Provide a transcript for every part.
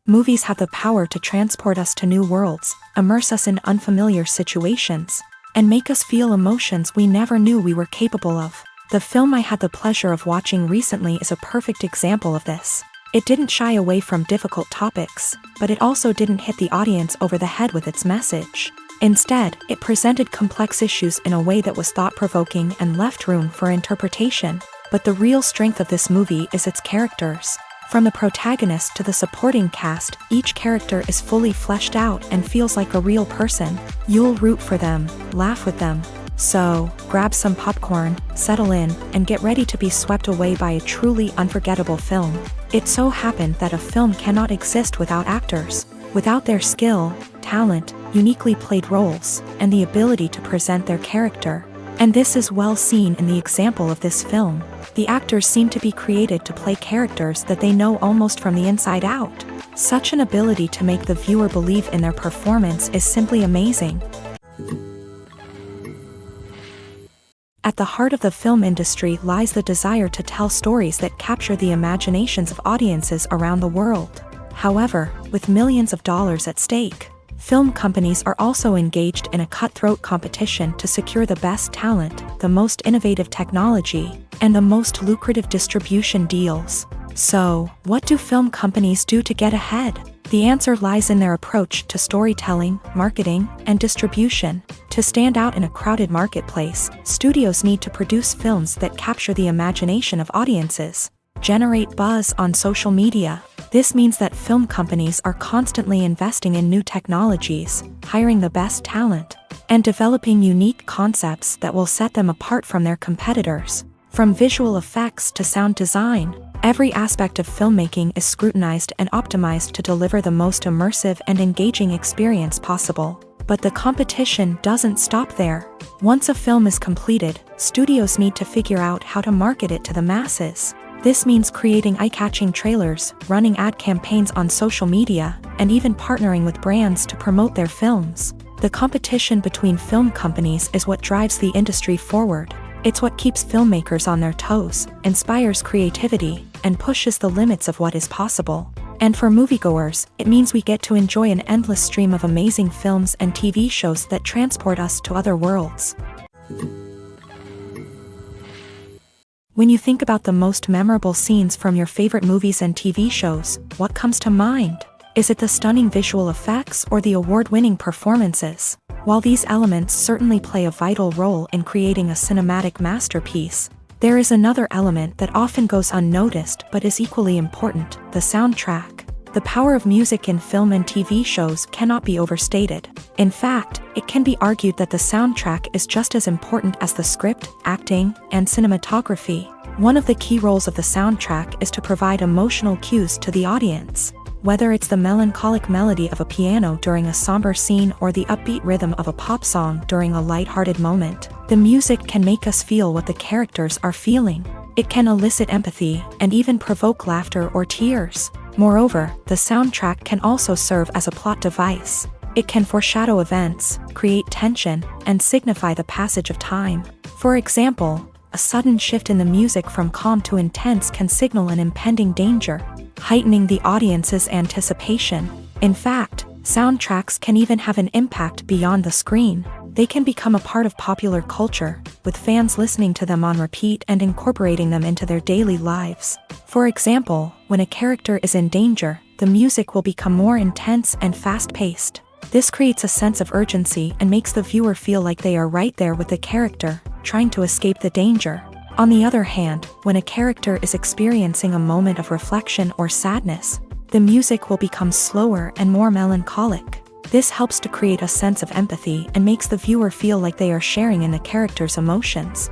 Movies have the power to transport us to new worlds, immerse us in unfamiliar situations, and make us feel emotions we never knew we were capable of. The film I had the pleasure of watching recently is a perfect example of this. It didn't shy away from difficult topics, but it also didn't hit the audience over the head with its message. Instead, it presented complex issues in a way that was thought-provoking and left room for interpretation. But the real strength of this movie is its characters. From the protagonist to the supporting cast, each character is fully fleshed out and feels like a real person. You'll root for them, laugh with them. So, grab some popcorn, settle in, and get ready to be swept away by a truly unforgettable film. It so happened that a film cannot exist without actors. Without their skill, talent, uniquely played roles, and the ability to present their character. And this is well seen in the example of this film. The actors seem to be created to play characters that they know almost from the inside out. Such an ability to make the viewer believe in their performance is simply amazing. At the heart of the film industry lies the desire to tell stories that capture the imaginations of audiences around the world. However, with millions of dollars at stake, film companies are also engaged in a cutthroat competition to secure the best talent, the most innovative technology, and the most lucrative distribution deals. So, what do film companies do to get ahead? The answer lies in their approach to storytelling, marketing, and distribution. To stand out in a crowded marketplace, studios need to produce films that capture the imagination of audiences, generate buzz on social media. This means that film companies are constantly investing in new technologies, hiring the best talent, and developing unique concepts that will set them apart from their competitors. From visual effects to sound design, every aspect of filmmaking is scrutinized and optimized to deliver the most immersive and engaging experience possible. But the competition doesn't stop there. Once a film is completed, studios need to figure out how to market it to the masses. This means creating eye-catching trailers, running ad campaigns on social media, and even partnering with brands to promote their films. The competition between film companies is what drives the industry forward. It's what keeps filmmakers on their toes, inspires creativity, and pushes the limits of what is possible. And for moviegoers, it means we get to enjoy an endless stream of amazing films and TV shows that transport us to other worlds. When you think about the most memorable scenes from your favorite movies and TV shows, what comes to mind? Is it the stunning visual effects or the award-winning performances? While these elements certainly play a vital role in creating a cinematic masterpiece, there is another element that often goes unnoticed but is equally important: the soundtrack. The power of music in film and TV shows cannot be overstated. In fact, it can be argued that the soundtrack is just as important as the script, acting, and cinematography. One of the key roles of the soundtrack is to provide emotional cues to the audience. Whether it's the melancholic melody of a piano during a somber scene or the upbeat rhythm of a pop song during a lighthearted moment, the music can make us feel what the characters are feeling. It can elicit empathy and even provoke laughter or tears. Moreover, the soundtrack can also serve as a plot device. It can foreshadow events, create tension, and signify the passage of time. For example, a sudden shift in the music from calm to intense can signal an impending danger, heightening the audience's anticipation. In fact, soundtracks can even have an impact beyond the screen. They can become a part of popular culture, with fans listening to them on repeat and incorporating them into their daily lives. For example, when a character is in danger, the music will become more intense and fast-paced. This creates a sense of urgency and makes the viewer feel like they are right there with the character, trying to escape the danger. On the other hand, when a character is experiencing a moment of reflection or sadness, the music will become slower and more melancholic. This helps to create a sense of empathy and makes the viewer feel like they are sharing in the character's emotions.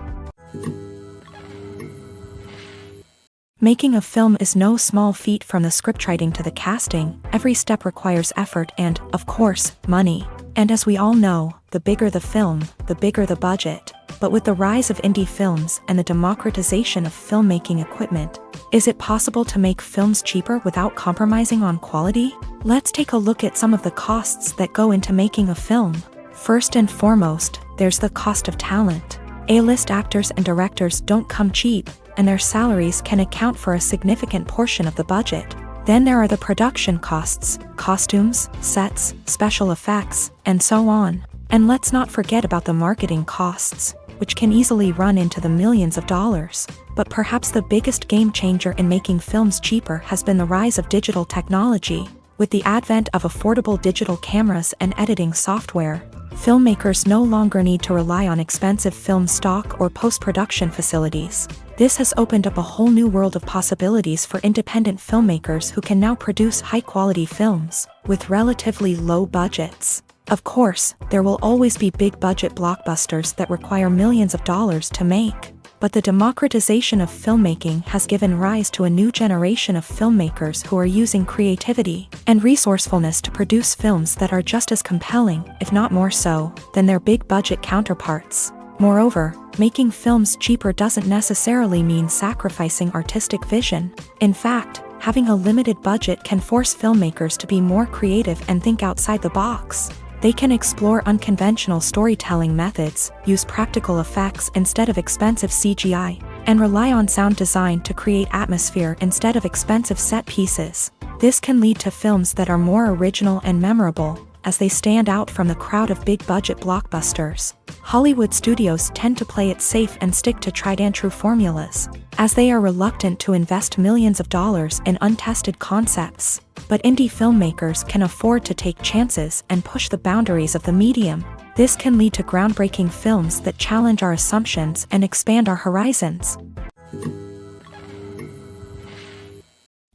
Making a film is no small feat. From the scriptwriting to the casting, every step requires effort and, of course, money. And as we all know, the bigger the film, the bigger the budget. But with the rise of indie films and the democratization of filmmaking equipment, is it possible to make films cheaper without compromising on quality? Let's take a look at some of the costs that go into making a film. First and foremost, there's the cost of talent. A-list actors and directors don't come cheap, and their salaries can account for a significant portion of the budget. Then there are the production costs, costumes, sets, special effects, and so on. And let's not forget about the marketing costs, which can easily run into the millions of dollars. But perhaps the biggest game changer in making films cheaper has been the rise of digital technology. With the advent of affordable digital cameras and editing software, filmmakers no longer need to rely on expensive film stock or post-production facilities. This has opened up a whole new world of possibilities for independent filmmakers who can now produce high-quality films with relatively low budgets. Of course, there will always be big-budget blockbusters that require millions of dollars to make. But the democratization of filmmaking has given rise to a new generation of filmmakers who are using creativity and resourcefulness to produce films that are just as compelling, if not more so, than their big-budget counterparts. Moreover, making films cheaper doesn't necessarily mean sacrificing artistic vision. In fact, having a limited budget can force filmmakers to be more creative and think outside the box. They can explore unconventional storytelling methods, use practical effects instead of expensive CGI, and rely on sound design to create atmosphere instead of expensive set pieces. This can lead to films that are more original and memorable, as they stand out from the crowd of big-budget blockbusters. Hollywood studios tend to play it safe and stick to tried-and-true formulas, as they are reluctant to invest millions of dollars in untested concepts. But indie filmmakers can afford to take chances and push the boundaries of the medium. This can lead to groundbreaking films that challenge our assumptions and expand our horizons.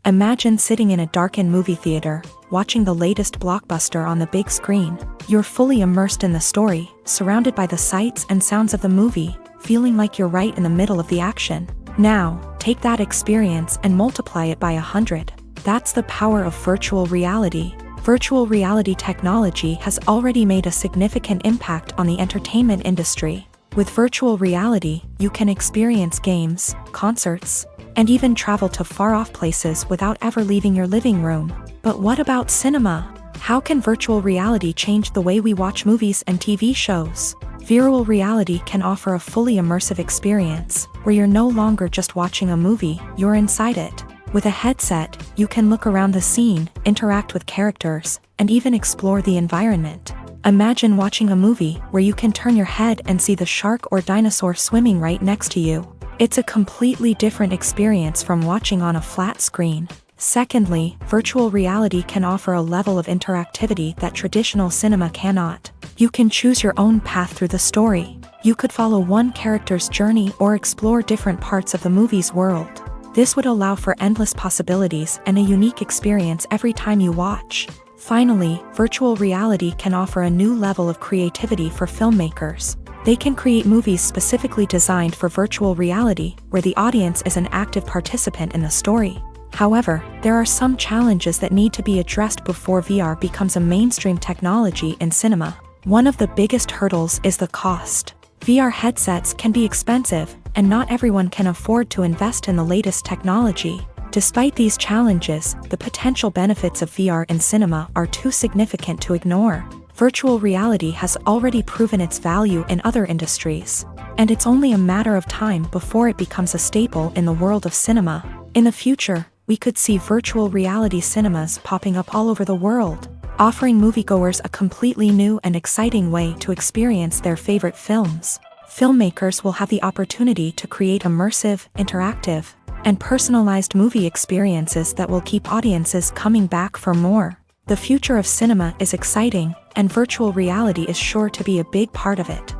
Imagine sitting in a darkened movie theater, watching the latest blockbuster on the big screen. You're fully immersed in the story, surrounded by the sights and sounds of the movie, feeling like you're right in the middle of the action. Now, take that experience and multiply it by 100. That's the power of virtual reality. Virtual reality technology has already made a significant impact on the entertainment industry. With virtual reality, you can experience games, concerts, and even travel to far-off places without ever leaving your living room. But what about cinema? How can virtual reality change the way we watch movies and TV shows? Virtual reality can offer a fully immersive experience, where you're no longer just watching a movie, you're inside it. With a headset, you can look around the scene, interact with characters, and even explore the environment. Imagine watching a movie where you can turn your head and see the shark or dinosaur swimming right next to you. It's a completely different experience from watching on a flat screen. Secondly, virtual reality can offer a level of interactivity that traditional cinema cannot. You can choose your own path through the story. You could follow one character's journey or explore different parts of the movie's world. This would allow for endless possibilities and a unique experience every time you watch. Finally, virtual reality can offer a new level of creativity for filmmakers. They can create movies specifically designed for virtual reality, where the audience is an active participant in the story. However, there are some challenges that need to be addressed before VR becomes a mainstream technology in cinema. One of the biggest hurdles is the cost. VR headsets can be expensive, and not everyone can afford to invest in the latest technology. Despite these challenges, the potential benefits of VR in cinema are too significant to ignore. Virtual reality has already proven its value in other industries, and it's only a matter of time before it becomes a staple in the world of cinema. In the future, we could see virtual reality cinemas popping up all over the world. offering moviegoers a completely new and exciting way to experience their favorite films. Filmmakers will have the opportunity to create immersive, interactive, and personalized movie experiences that will keep audiences coming back for more. The future of cinema is exciting, and virtual reality is sure to be a big part of it.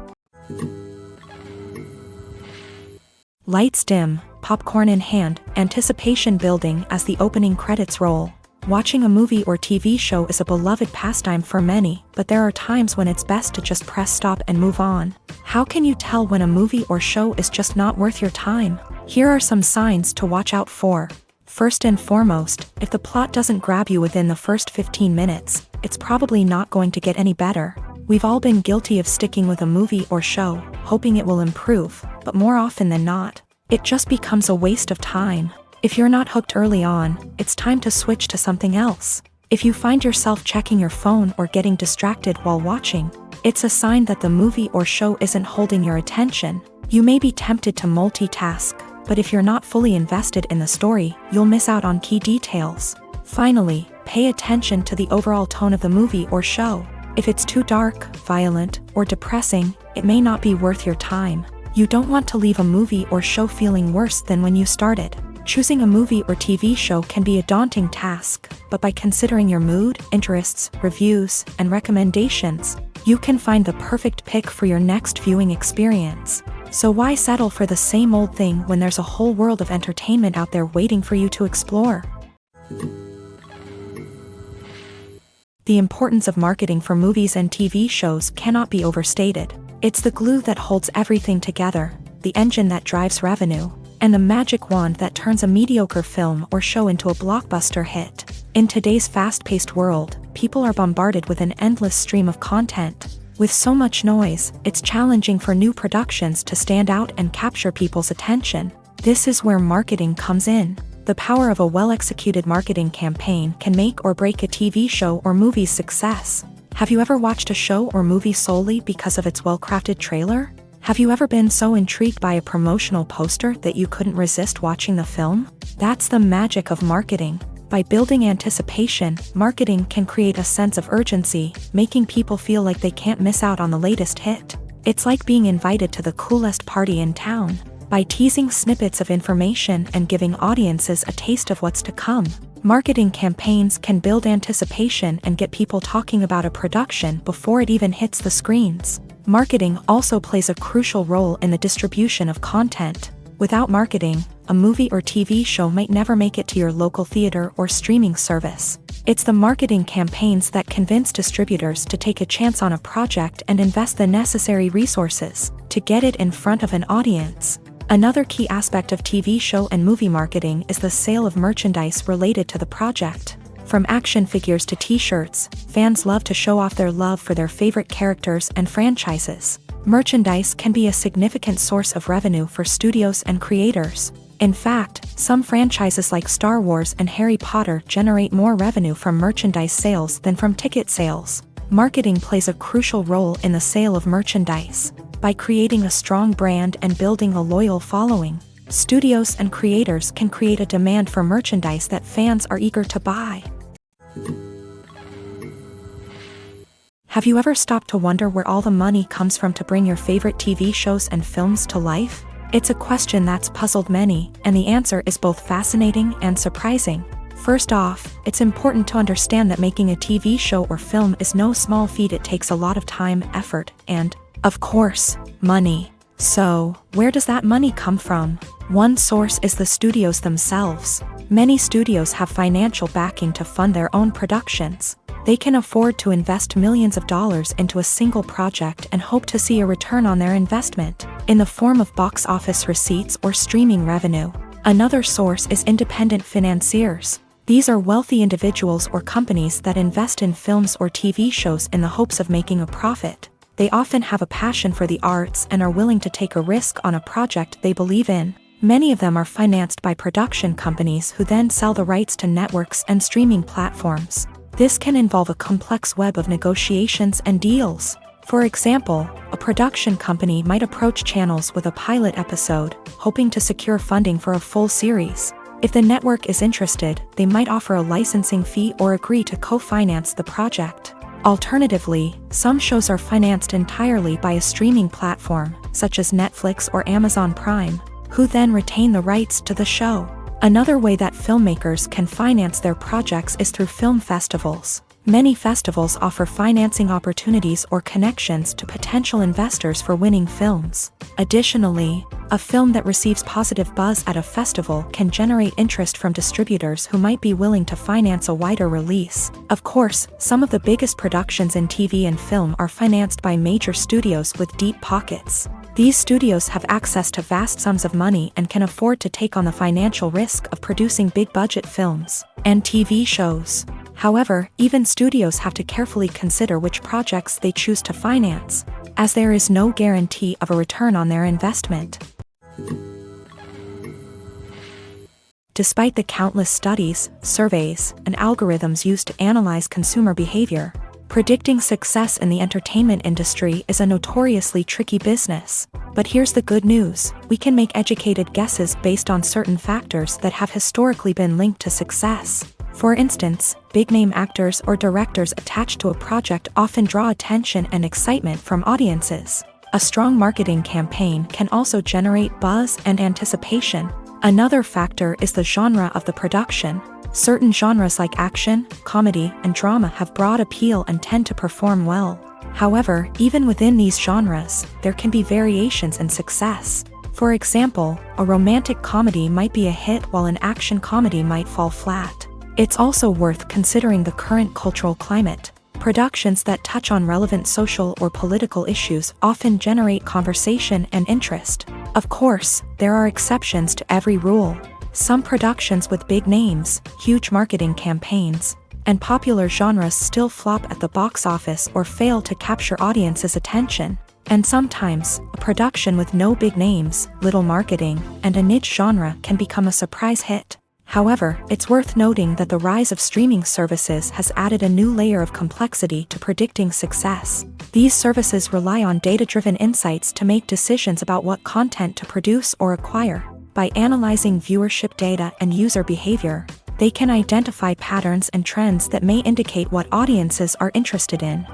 Lights dim, popcorn in hand, anticipation building as the opening credits roll. Watching a movie or TV show is a beloved pastime for many, but there are times when it's best to just press stop and move on. How can you tell when a movie or show is just not worth your time? Here are some signs to watch out for. First and foremost, if the plot doesn't grab you within the first 15 minutes, it's probably not going to get any better. We've all been guilty of sticking with a movie or show, hoping it will improve, but more often than not, it just becomes a waste of time. If you're not hooked early on, it's time to switch to something else. If you find yourself checking your phone or getting distracted while watching, it's a sign that the movie or show isn't holding your attention. You may be tempted to multitask, but if you're not fully invested in the story, you'll miss out on key details. Finally, pay attention to the overall tone of the movie or show. If it's too dark, violent, or depressing, it may not be worth your time. You don't want to leave a movie or show feeling worse than when you started. Choosing a movie or TV show can be a daunting task, but by considering your mood, interests, reviews, and recommendations, you can find the perfect pick for your next viewing experience. So why settle for the same old thing when there's a whole world of entertainment out there waiting for you to explore? The importance of marketing for movies and TV shows cannot be overstated. It's the glue that holds everything together, the engine that drives revenue, and the magic wand that turns a mediocre film or show into a blockbuster hit. In today's fast-paced world, people are bombarded with an endless stream of content. With so much noise, it's challenging for new productions to stand out and capture people's attention. This is where marketing comes in. The power of a well-executed marketing campaign can make or break a TV show or movie's success. Have you ever watched a show or movie solely because of its well-crafted trailer? Have you ever been so intrigued by a promotional poster that you couldn't resist watching the film? That's the magic of marketing. By building anticipation, marketing can create a sense of urgency, making people feel like they can't miss out on the latest hit. It's like being invited to the coolest party in town. By teasing snippets of information and giving audiences a taste of what's to come, marketing campaigns can build anticipation and get people talking about a production before it even hits the screens. Marketing also plays a crucial role in the distribution of content. Without marketing, a movie or TV show might never make it to your local theater or streaming service. It's the marketing campaigns that convince distributors to take a chance on a project and invest the necessary resources to get it in front of an audience. Another key aspect of TV show and movie marketing is the sale of merchandise related to the project. From action figures to t-shirts, fans love to show off their love for their favorite characters and franchises. Merchandise can be a significant source of revenue for studios and creators. In fact, some franchises like Star Wars and Harry Potter generate more revenue from merchandise sales than from ticket sales. Marketing plays a crucial role in the sale of merchandise. By creating a strong brand and building a loyal following, studios and creators can create a demand for merchandise that fans are eager to buy. Have you ever stopped to wonder where all the money comes from to bring your favorite TV shows and films to life? It's a question that's puzzled many, and the answer is both fascinating and surprising. First off, it's important to understand that making a TV show or film is no small feat. It takes a lot of time, effort, and, of course, money. So, where does that money come from? One source is the studios themselves. Many studios have financial backing to fund their own productions. They can afford to invest millions of dollars into a single project and hope to see a return on their investment, in the form of box office receipts or streaming revenue. Another source is independent financiers. These are wealthy individuals or companies that invest in films or TV shows in the hopes of making a profit. They often have a passion for the arts and are willing to take a risk on a project they believe in. Many of them are financed by production companies who then sell the rights to networks and streaming platforms. This can involve a complex web of negotiations and deals. For example, a production company might approach channels with a pilot episode, hoping to secure funding for a full series. If the network is interested, they might offer a licensing fee or agree to co-finance the project. Alternatively, some shows are financed entirely by a streaming platform, such as Netflix or Amazon Prime, who then retain the rights to the show. Another way that filmmakers can finance their projects is through film festivals. Many festivals offer financing opportunities or connections to potential investors for winning films. Additionally, a film that receives positive buzz at a festival can generate interest from distributors who might be willing to finance a wider release. Of course, some of the biggest productions in TV and film are financed by major studios with deep pockets. These studios have access to vast sums of money and can afford to take on the financial risk of producing big-budget films and TV shows. However, even studios have to carefully consider which projects they choose to finance, as there is no guarantee of a return on their investment. Despite the countless studies, surveys, and algorithms used to analyze consumer behavior, predicting success in the entertainment industry is a notoriously tricky business. But here's the good news: we can make educated guesses based on certain factors that have historically been linked to success. For instance, big-name actors or directors attached to a project often draw attention and excitement from audiences. A strong marketing campaign can also generate buzz and anticipation. Another factor is the genre of the production. Certain genres like action, comedy, and drama have broad appeal and tend to perform well. However, even within these genres, there can be variations in success. For example, a romantic comedy might be a hit while an action comedy might fall flat. It's also worth considering the current cultural climate. Productions that touch on relevant social or political issues often generate conversation and interest. Of course, there are exceptions to every rule. Some productions with big names, huge marketing campaigns, and popular genres still flop at the box office or fail to capture audiences' attention. And sometimes, a production with no big names, little marketing, and a niche genre can become a surprise hit. However, it's worth noting that the rise of streaming services has added a new layer of complexity to predicting success. These services rely on data-driven insights to make decisions about what content to produce or acquire. By analyzing viewership data and user behavior, they can identify patterns and trends that may indicate what audiences are interested in.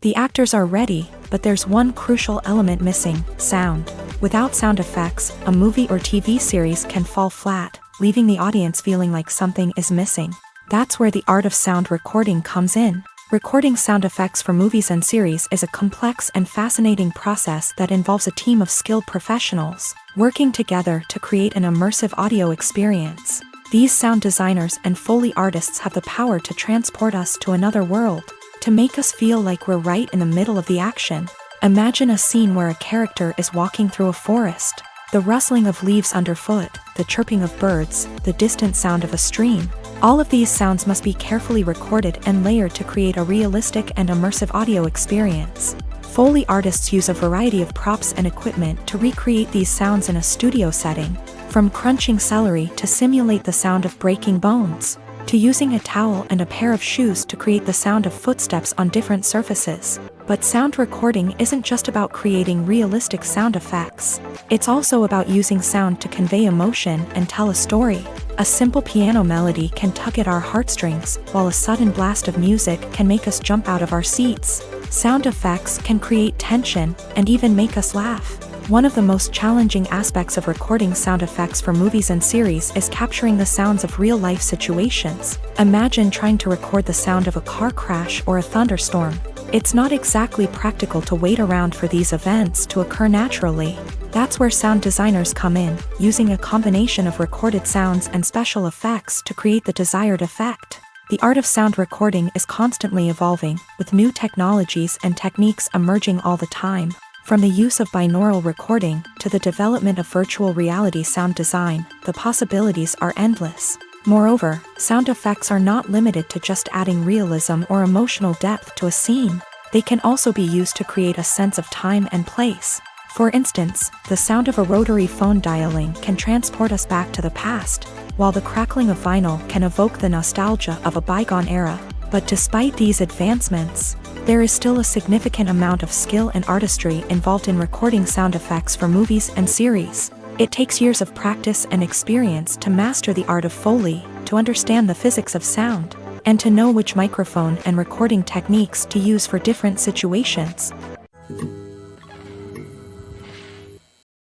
The actors are ready, but there's one crucial element missing: sound. Without sound effects, a movie or TV series can fall flat, leaving the audience feeling like something is missing. That's where the art of sound recording comes in. Recording sound effects for movies and series is a complex and fascinating process that involves a team of skilled professionals working together to create an immersive audio experience. These sound designers and Foley artists have the power to transport us to another world, to make us feel like we're right in the middle of the action. Imagine a scene where a character is walking through a forest. The rustling of leaves underfoot, the chirping of birds, the distant sound of a stream. All of these sounds must be carefully recorded and layered to create a realistic and immersive audio experience. Foley artists use a variety of props and equipment to recreate these sounds in a studio setting, from crunching celery to simulate the sound of breaking bones, to using a towel and a pair of shoes to create the sound of footsteps on different surfaces. But sound recording isn't just about creating realistic sound effects. It's also about using sound to convey emotion and tell a story. A simple piano melody can tug at our heartstrings, while a sudden blast of music can make us jump out of our seats. Sound effects can create tension and even make us laugh. One of the most challenging aspects of recording sound effects for movies and series is capturing the sounds of real-life situations. Imagine trying to record the sound of a car crash or a thunderstorm. It's not exactly practical to wait around for these events to occur naturally. That's where sound designers come in, using a combination of recorded sounds and special effects to create the desired effect. The art of sound recording is constantly evolving, with new technologies and techniques emerging all the time. From the use of binaural recording to the development of virtual reality sound design, the possibilities are endless. Moreover, sound effects are not limited to just adding realism or emotional depth to a scene. They can also be used to create a sense of time and place. For instance, the sound of a rotary phone dialing can transport us back to the past, while the crackling of vinyl can evoke the nostalgia of a bygone era. But despite these advancements, there is still a significant amount of skill and artistry involved in recording sound effects for movies and series. It takes years of practice and experience to master the art of Foley, to understand the physics of sound, and to know which microphone and recording techniques to use for different situations.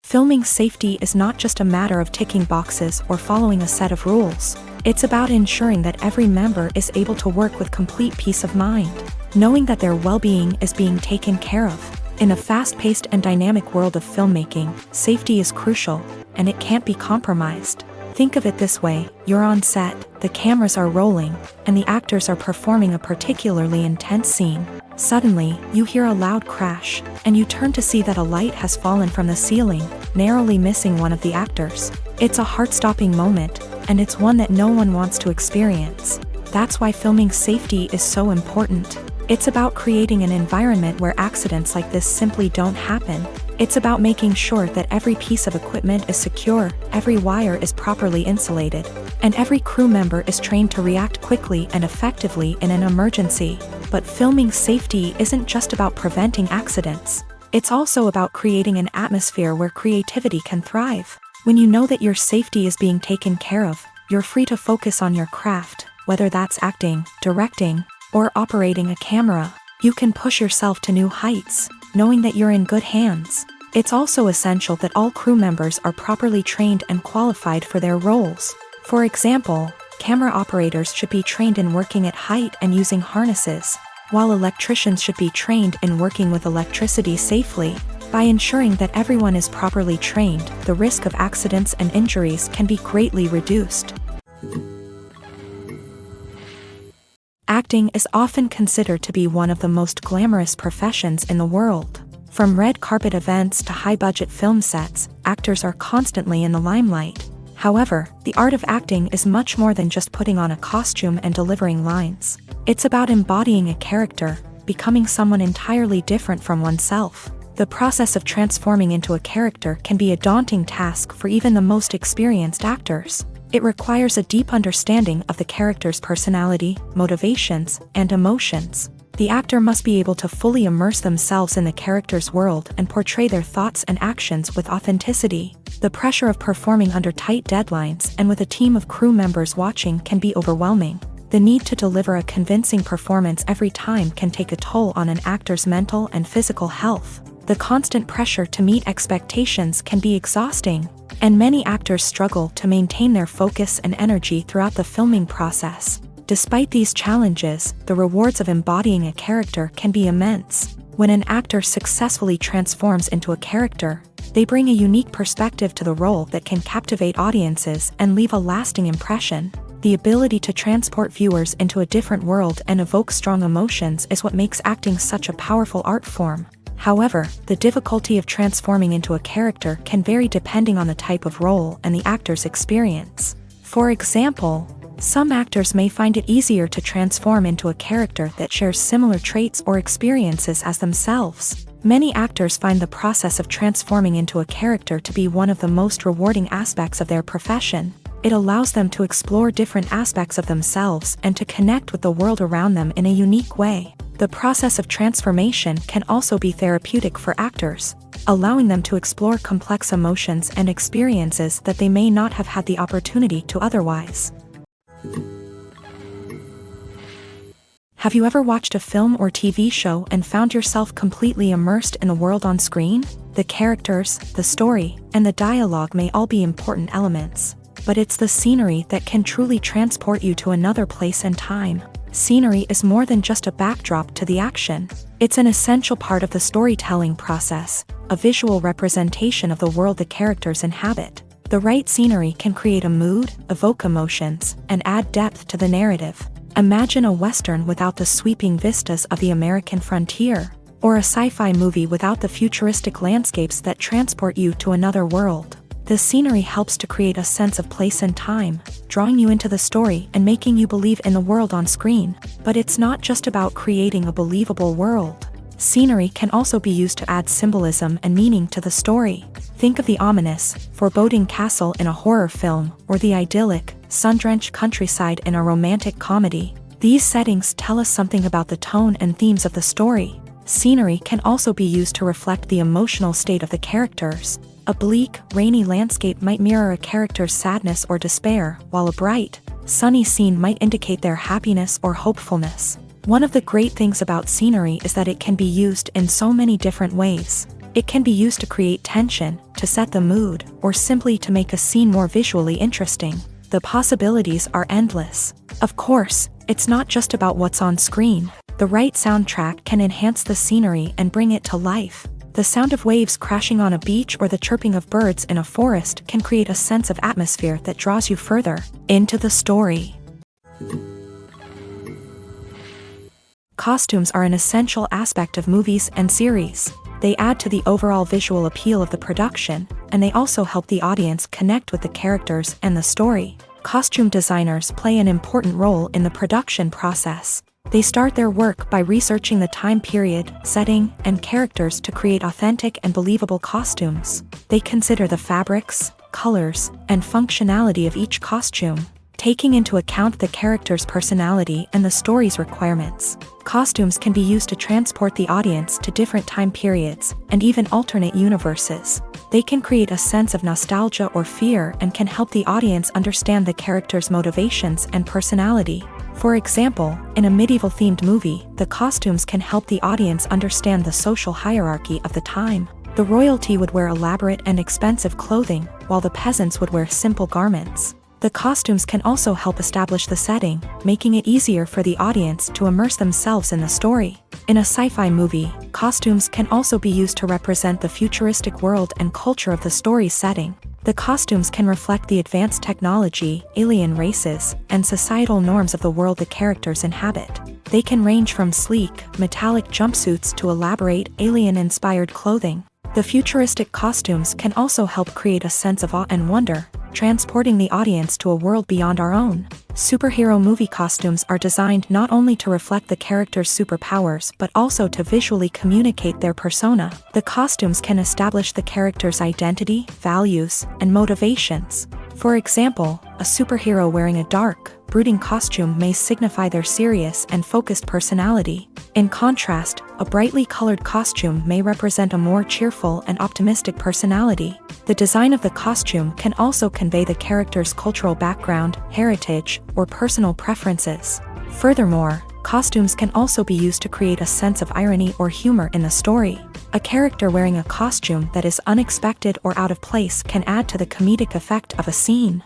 Filming safety is not just a matter of ticking boxes or following a set of rules. It's about ensuring that every member is able to work with complete peace of mind, knowing that their well-being is being taken care of. In a fast-paced and dynamic world of filmmaking, safety is crucial, and it can't be compromised. Think of it this way: you're on set, the cameras are rolling, and the actors are performing a particularly intense scene. Suddenly, you hear a loud crash, and you turn to see that a light has fallen from the ceiling, narrowly missing one of the actors. It's a heart-stopping moment, and it's one that no one wants to experience. That's why filming safety is so important. It's about creating an environment where accidents like this simply don't happen. It's about making sure that every piece of equipment is secure, every wire is properly insulated, and every crew member is trained to react quickly and effectively in an emergency. But filming safety isn't just about preventing accidents. It's also about creating an atmosphere where creativity can thrive. When you know that your safety is being taken care of, you're free to focus on your craft, whether that's acting, directing, or operating a camera. You can push yourself to new heights, knowing that you're in good hands. It's also essential that all crew members are properly trained and qualified for their roles. For example, camera operators should be trained in working at height and using harnesses, while electricians should be trained in working with electricity safely. By ensuring that everyone is properly trained, the risk of accidents and injuries can be greatly reduced. Acting is often considered to be one of the most glamorous professions in the world. From red carpet events to high-budget film sets, actors are constantly in the limelight. However, the art of acting is much more than just putting on a costume and delivering lines. It's about embodying a character, becoming someone entirely different from oneself. The process of transforming into a character can be a daunting task for even the most experienced actors. It requires a deep understanding of the character's personality, motivations, and emotions. The actor must be able to fully immerse themselves in the character's world and portray their thoughts and actions with authenticity. The pressure of performing under tight deadlines and with a team of crew members watching can be overwhelming. The need to deliver a convincing performance every time can take a toll on an actor's mental and physical health. The constant pressure to meet expectations can be exhausting, and many actors struggle to maintain their focus and energy throughout the filming process. Despite these challenges, the rewards of embodying a character can be immense. When an actor successfully transforms into a character, they bring a unique perspective to the role that can captivate audiences and leave a lasting impression. The ability to transport viewers into a different world and evoke strong emotions is what makes acting such a powerful art form. However, the difficulty of transforming into a character can vary depending on the type of role and the actor's experience. For example, some actors may find it easier to transform into a character that shares similar traits or experiences as themselves. Many actors find the process of transforming into a character to be one of the most rewarding aspects of their profession. It allows them to explore different aspects of themselves and to connect with the world around them in a unique way. The process of transformation can also be therapeutic for actors, allowing them to explore complex emotions and experiences that they may not have had the opportunity to otherwise. Have you ever watched a film or TV show and found yourself completely immersed in the world on screen? The characters, the story, and the dialogue may all be important elements, but it's the scenery that can truly transport you to another place and time. Scenery is more than just a backdrop to the action. It's an essential part of the storytelling process, a visual representation of the world the characters inhabit. The right scenery can create a mood, evoke emotions, and add depth to the narrative. Imagine a Western without the sweeping vistas of the American frontier, or a sci-fi movie without the futuristic landscapes that transport you to another world. The scenery helps to create a sense of place and time, drawing you into the story and making you believe in the world on screen. But it's not just about creating a believable world. Scenery can also be used to add symbolism and meaning to the story. Think of the ominous, foreboding castle in a horror film, or the idyllic, sun-drenched countryside in a romantic comedy. These settings tell us something about the tone and themes of the story. Scenery can also be used to reflect the emotional state of the characters. A bleak, rainy landscape might mirror a character's sadness or despair, while a bright, sunny scene might indicate their happiness or hopefulness. One of the great things about scenery is that it can be used in so many different ways. It can be used to create tension, to set the mood, or simply to make a scene more visually interesting. The possibilities are endless. Of course, it's not just about what's on screen. The right soundtrack can enhance the scenery and bring it to life. The sound of waves crashing on a beach or the chirping of birds in a forest can create a sense of atmosphere that draws you further into the story. Costumes are an essential aspect of movies and series. They add to the overall visual appeal of the production, and they also help the audience connect with the characters and the story. Costume designers play an important role in the production process. They start their work by researching the time period, setting, and characters to create authentic and believable costumes. They consider the fabrics, colors, and functionality of each costume, taking into account the character's personality and the story's requirements. Costumes can be used to transport the audience to different time periods and even alternate universes. They can create a sense of nostalgia or fear and can help the audience understand the character's motivations and personality. For example, in a medieval-themed movie, the costumes can help the audience understand the social hierarchy of the time. The royalty would wear elaborate and expensive clothing, while the peasants would wear simple garments. The costumes can also help establish the setting, making it easier for the audience to immerse themselves in the story. In a sci-fi movie, costumes can also be used to represent the futuristic world and culture of the story's setting. The costumes can reflect the advanced technology, alien races, and societal norms of the world the characters inhabit. They can range from sleek, metallic jumpsuits to elaborate, alien-inspired clothing. The futuristic costumes can also help create a sense of awe and wonder, transporting the audience to a world beyond our own. Superhero movie costumes are designed not only to reflect the character's superpowers but also to visually communicate their persona. The costumes can establish the character's identity, values, and motivations. For example, a superhero wearing a dark, brooding costume may signify their serious and focused personality. In contrast, a brightly colored costume may represent a more cheerful and optimistic personality. The design of the costume can also convey the character's cultural background, heritage, or personal preferences. Furthermore, costumes can also be used to create a sense of irony or humor in the story. A character wearing a costume that is unexpected or out of place can add to the comedic effect of a scene.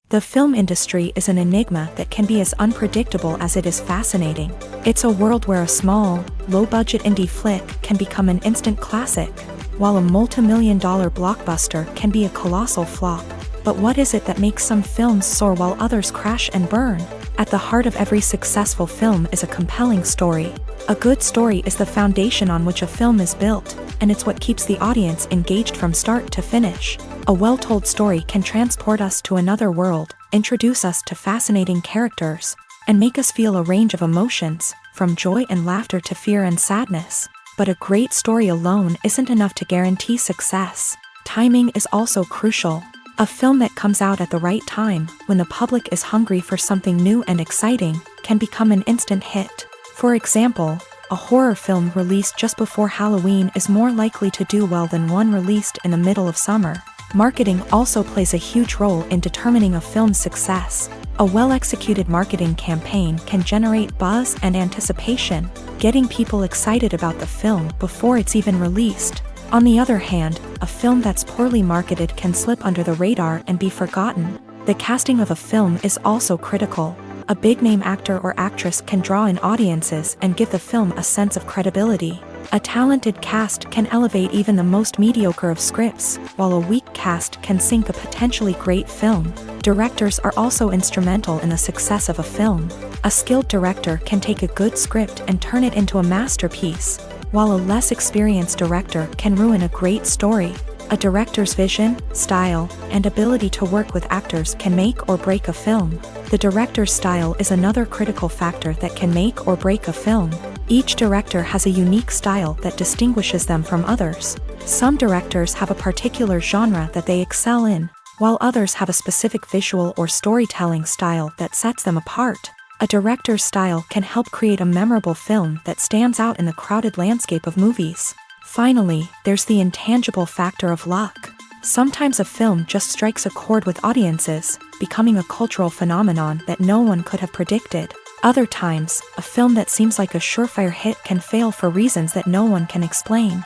The film industry is an enigma that can be as unpredictable as it is fascinating. It's a world where a small, low-budget indie flick can become an instant classic, while a multi-million-dollar blockbuster can be a colossal flop. But what is it that makes some films soar while others crash and burn? At the heart of every successful film is a compelling story. A good story is the foundation on which a film is built, and it's what keeps the audience engaged from start to finish. A well-told story can transport us to another world, introduce us to fascinating characters, and make us feel a range of emotions, from joy and laughter to fear and sadness. But a great story alone isn't enough to guarantee success. Timing is also crucial. A film that comes out at the right time, when the public is hungry for something new and exciting, can become an instant hit. For example, a horror film released just before Halloween is more likely to do well than one released in the middle of summer. Marketing also plays a huge role in determining a film's success. A well-executed marketing campaign can generate buzz and anticipation, getting people excited about the film before it's even released. On the other hand, a film that's poorly marketed can slip under the radar and be forgotten. The casting of a film is also critical. A big-name actor or actress can draw in audiences and give the film a sense of credibility. A talented cast can elevate even the most mediocre of scripts, while a weak cast can sink a potentially great film. Directors are also instrumental in the success of a film. A skilled director can take a good script and turn it into a masterpiece, while a less experienced director can ruin a great story. A director's vision, style, and ability to work with actors can make or break a film. The director's style is another critical factor that can make or break a film. Each director has a unique style that distinguishes them from others. Some directors have a particular genre that they excel in, while others have a specific visual or storytelling style that sets them apart. A director's style can help create a memorable film that stands out in the crowded landscape of movies. Finally, there's the intangible factor of luck. Sometimes a film just strikes a chord with audiences, becoming a cultural phenomenon that no one could have predicted. Other times, a film that seems like a surefire hit can fail for reasons that no one can explain.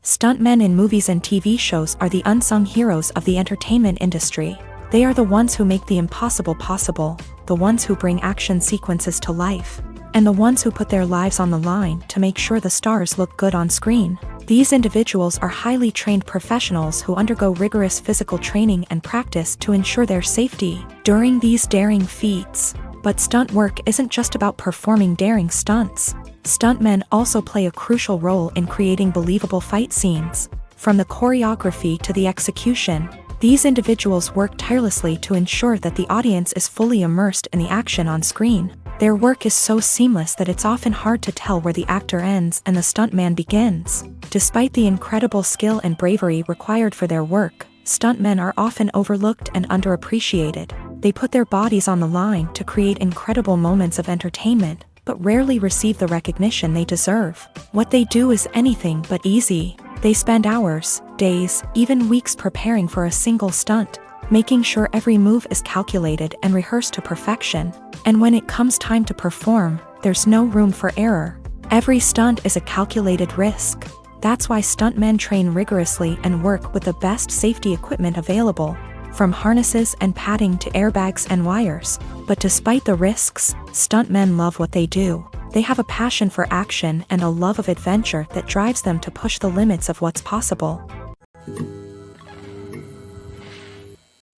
Stuntmen in movies and TV shows are the unsung heroes of the entertainment industry. They are the ones who make the impossible possible, the ones who bring action sequences to life, and the ones who put their lives on the line to make sure the stars look good on screen. These individuals are highly trained professionals who undergo rigorous physical training and practice to ensure their safety during these daring feats. But stunt work isn't just about performing daring stunts. Stuntmen also play a crucial role in creating believable fight scenes. From the choreography to the execution, these individuals work tirelessly to ensure that the audience is fully immersed in the action on screen. Their work is so seamless that it's often hard to tell where the actor ends and the stuntman begins. Despite the incredible skill and bravery required for their work, stuntmen are often overlooked and underappreciated. They put their bodies on the line to create incredible moments of entertainment, but rarely receive the recognition they deserve. What they do is anything but easy. They spend hours, days, even weeks preparing for a single stunt, making sure every move is calculated and rehearsed to perfection. And when it comes time to perform, there's no room for error. Every stunt is a calculated risk. That's why stuntmen train rigorously and work with the best safety equipment available, from harnesses and padding to airbags and wires. But despite the risks, stuntmen love what they do. They have a passion for action and a love of adventure that drives them to push the limits of what's possible.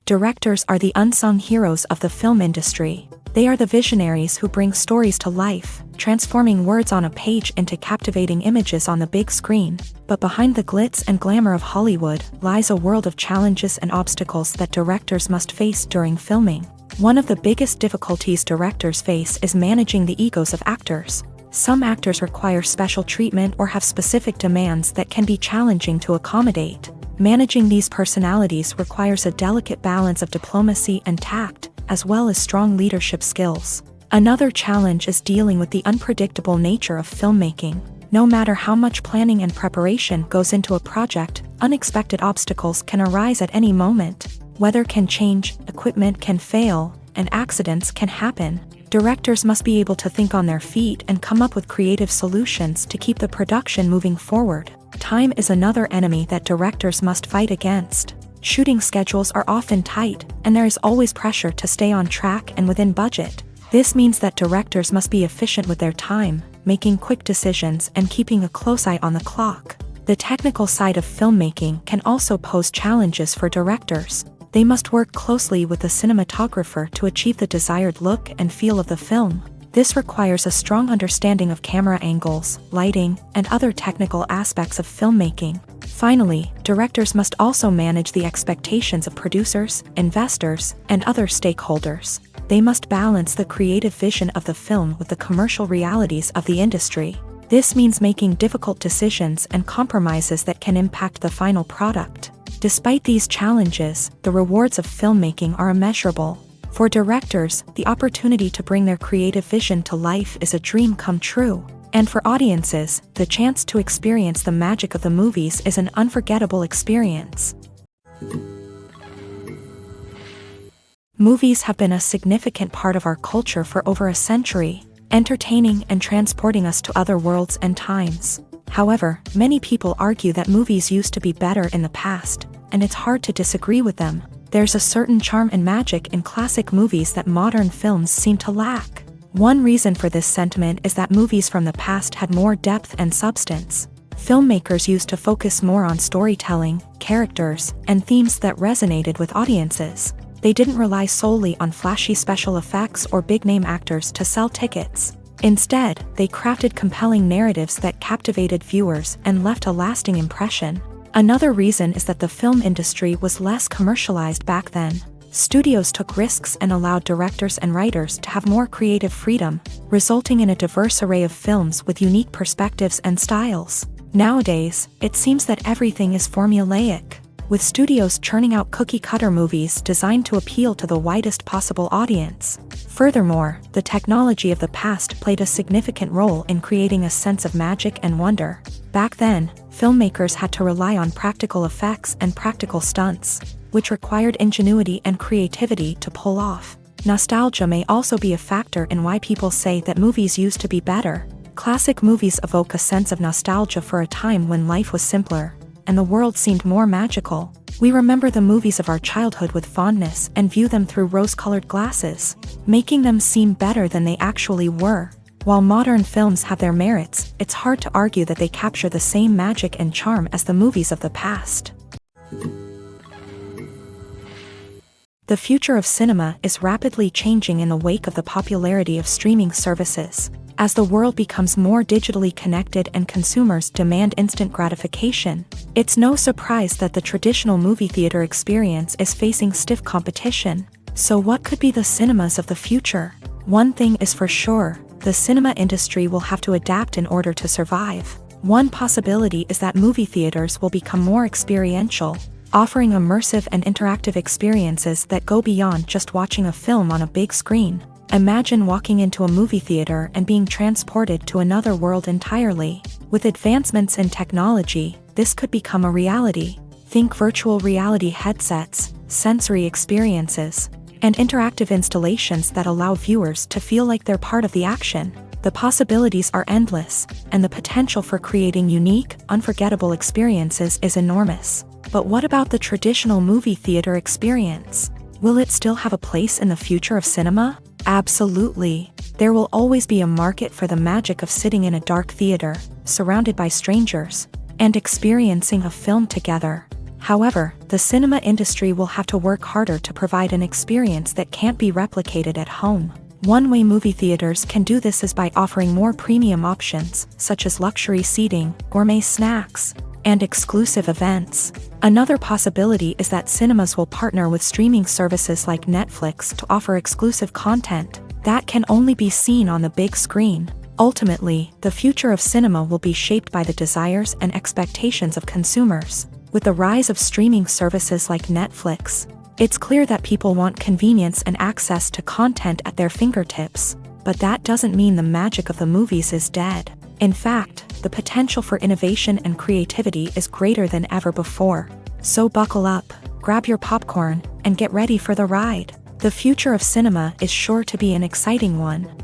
Directors are the unsung heroes of the film industry. They are the visionaries who bring stories to life, transforming words on a page into captivating images on the big screen. But behind the glitz and glamour of Hollywood lies a world of challenges and obstacles that directors must face during filming. One of the biggest difficulties directors face is managing the egos of actors. Some actors require special treatment or have specific demands that can be challenging to accommodate. Managing these personalities requires a delicate balance of diplomacy and tact, as well as strong leadership skills. Another challenge is dealing with the unpredictable nature of filmmaking. No matter how much planning and preparation goes into a project, unexpected obstacles can arise at any moment. Weather can change, equipment can fail, and accidents can happen. Directors must be able to think on their feet and come up with creative solutions to keep the production moving forward. Time is another enemy that directors must fight against. Shooting schedules are often tight, and there is always pressure to stay on track and within budget. This means that directors must be efficient with their time, making quick decisions and keeping a close eye on the clock. The technical side of filmmaking can also pose challenges for directors. They must work closely with the cinematographer to achieve the desired look and feel of the film. This requires a strong understanding of camera angles, lighting, and other technical aspects of filmmaking. Finally, directors must also manage the expectations of producers, investors, and other stakeholders. They must balance the creative vision of the film with the commercial realities of the industry. This means making difficult decisions and compromises that can impact the final product. Despite these challenges, the rewards of filmmaking are immeasurable. For directors, the opportunity to bring their creative vision to life is a dream come true. And for audiences, the chance to experience the magic of the movies is an unforgettable experience. Movies have been a significant part of our culture for over a century, entertaining and transporting us to other worlds and times. However, many people argue that movies used to be better in the past, and it's hard to disagree with them. There's a certain charm and magic in classic movies that modern films seem to lack. One reason for this sentiment is that movies from the past had more depth and substance. Filmmakers used to focus more on storytelling, characters, and themes that resonated with audiences. They didn't rely solely on flashy special effects or big-name actors to sell tickets. Instead, they crafted compelling narratives that captivated viewers and left a lasting impression. Another reason is that the film industry was less commercialized back then. Studios took risks and allowed directors and writers to have more creative freedom, resulting in a diverse array of films with unique perspectives and styles. Nowadays, it seems that everything is formulaic. with studios churning out cookie-cutter movies designed to appeal to the widest possible audience. Furthermore, the technology of the past played a significant role in creating a sense of magic and wonder. Back then, filmmakers had to rely on practical effects and practical stunts, which required ingenuity and creativity to pull off. Nostalgia may also be a factor in why people say that movies used to be better. Classic movies evoke a sense of nostalgia for a time when life was simpler, and the world seemed more magical. We remember the movies of our childhood with fondness and view them through rose-colored glasses, making them seem better than they actually were. While modern films have their merits, it's hard to argue that they capture the same magic and charm as the movies of the past. The future of cinema is rapidly changing in the wake of the popularity of streaming services. As the world becomes more digitally connected and consumers demand instant gratification, it's no surprise that the traditional movie theater experience is facing stiff competition. So what could be the cinemas of the future? One thing is for sure, the cinema industry will have to adapt in order to survive. One possibility is that movie theaters will become more experiential, offering immersive and interactive experiences that go beyond just watching a film on a big screen. Imagine walking into a movie theater and being transported to another world entirely. With advancements in technology, this could become a reality. Think virtual reality headsets, sensory experiences, and interactive installations that allow viewers to feel like they're part of the action. The possibilities are endless, and the potential for creating unique, unforgettable experiences is enormous. But what about the traditional movie theater experience? Will it still have a place in the future of cinema? Absolutely. There will always be a market for the magic of sitting in a dark theater, surrounded by strangers, and experiencing a film together. However, the cinema industry will have to work harder to provide an experience that can't be replicated at home. One way movie theaters can do this is by offering more premium options, such as luxury seating, gourmet snacks, and exclusive events. Another possibility is that cinemas will partner with streaming services like Netflix to offer exclusive content that can only be seen on the big screen. Ultimately, the future of cinema will be shaped by the desires and expectations of consumers. With the rise of streaming services like Netflix, it's clear that people want convenience and access to content at their fingertips. But that doesn't mean the magic of the movies is dead. In fact, the potential for innovation and creativity is greater than ever before. So buckle up, grab your popcorn, and get ready for the ride. The future of cinema is sure to be an exciting one.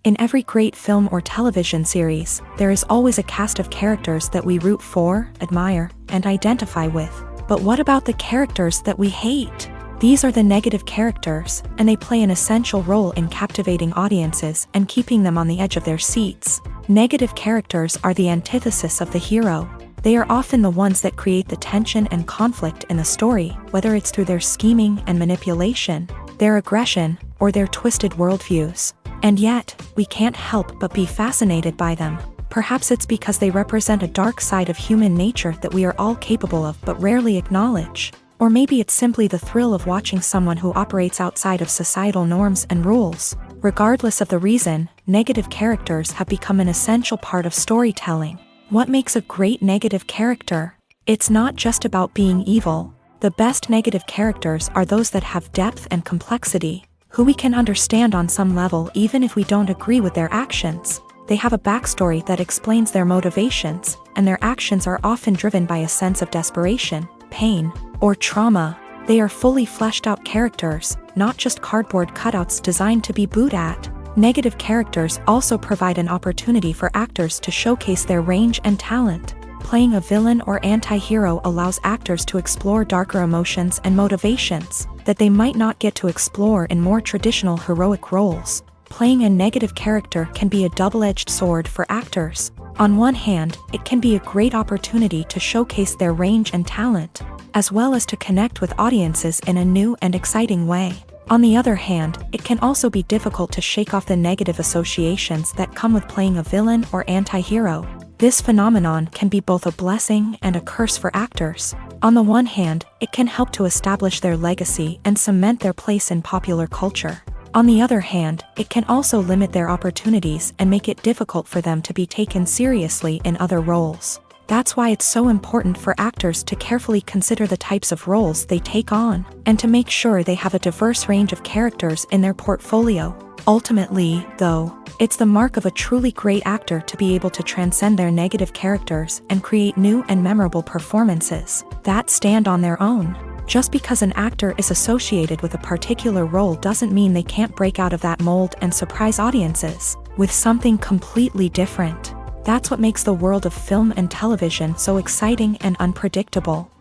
In every great film or television series, there is always a cast of characters that we root for, admire, and identify with. But what about the characters that we hate? These are the negative characters, and they play an essential role in captivating audiences and keeping them on the edge of their seats. Negative characters are the antithesis of the hero. They are often the ones that create the tension and conflict in the story, whether it's through their scheming and manipulation, their aggression, or their twisted worldviews. And yet, we can't help but be fascinated by them. Perhaps it's because they represent a dark side of human nature that we are all capable of but rarely acknowledge. Or maybe it's simply the thrill of watching someone who operates outside of societal norms and rules. Regardless of the reason, negative characters have become an essential part of storytelling. What makes a great negative character? It's not just about being evil. The best negative characters are those that have depth and complexity, who we can understand on some level even if we don't agree with their actions. They have a backstory that explains their motivations, and their actions are often driven by a sense of desperation, pain, or trauma. They are fully fleshed out characters, not just cardboard cutouts designed to be booed at. Negative characters also provide an opportunity for actors to showcase their range and talent. Playing a villain or anti-hero allows actors to explore darker emotions and motivations that they might not get to explore in more traditional heroic roles. Playing a negative character can be a double-edged sword for actors. On one hand, it can be a great opportunity to showcase their range and talent, as well as to connect with audiences in a new and exciting way. On the other hand, it can also be difficult to shake off the negative associations that come with playing a villain or anti-hero. This phenomenon can be both a blessing and a curse for actors. On the one hand, it can help to establish their legacy and cement their place in popular culture. On the other hand, it can also limit their opportunities and make it difficult for them to be taken seriously in other roles. That's why it's so important for actors to carefully consider the types of roles they take on, and to make sure they have a diverse range of characters in their portfolio. Ultimately, though, it's the mark of a truly great actor to be able to transcend their negative characters and create new and memorable performances that stand on their own. Just because an actor is associated with a particular role doesn't mean they can't break out of that mold and surprise audiences with something completely different. That's what makes the world of film and television so exciting and unpredictable.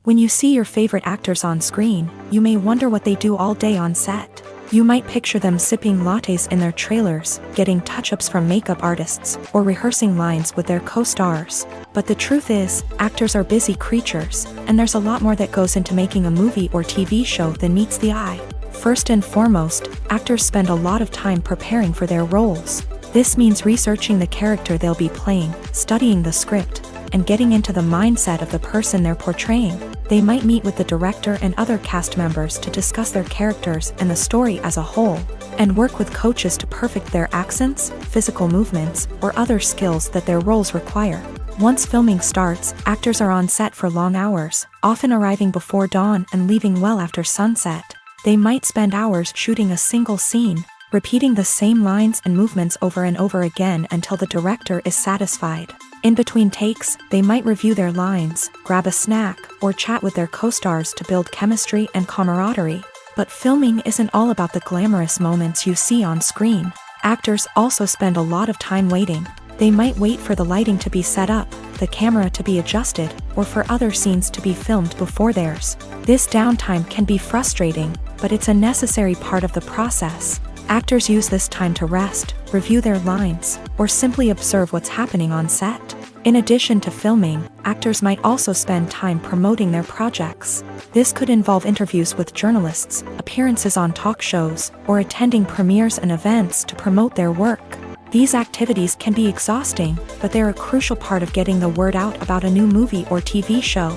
When you see your favorite actors on screen, you may wonder what they do all day on set. You might picture them sipping lattes in their trailers, getting touch-ups from makeup artists, or rehearsing lines with their co-stars. But the truth is, actors are busy creatures, and there's a lot more that goes into making a movie or TV show than meets the eye. First and foremost, actors spend a lot of time preparing for their roles. This means researching the character they'll be playing, studying the script, and getting into the mindset of the person they're portraying. They might meet with the director and other cast members to discuss their characters and the story as a whole, and work with coaches to perfect their accents, physical movements, or other skills that their roles require. Once filming starts, actors are on set for long hours, often arriving before dawn and leaving well after sunset. They might spend hours shooting a single scene, repeating the same lines and movements over and over again until the director is satisfied. In between takes, they might review their lines, grab a snack, or chat with their co-stars to build chemistry and camaraderie. But filming isn't all about the glamorous moments you see on screen. Actors also spend a lot of time waiting. They might wait for the lighting to be set up, the camera to be adjusted, or for other scenes to be filmed before theirs. This downtime can be frustrating, but it's a necessary part of the process. Actors use this time to rest, review their lines, or simply observe what's happening on set. In addition to filming, actors might also spend time promoting their projects. This could involve interviews with journalists, appearances on talk shows, or attending premieres and events to promote their work. These activities can be exhausting, but they're a crucial part of getting the word out about a new movie or TV show.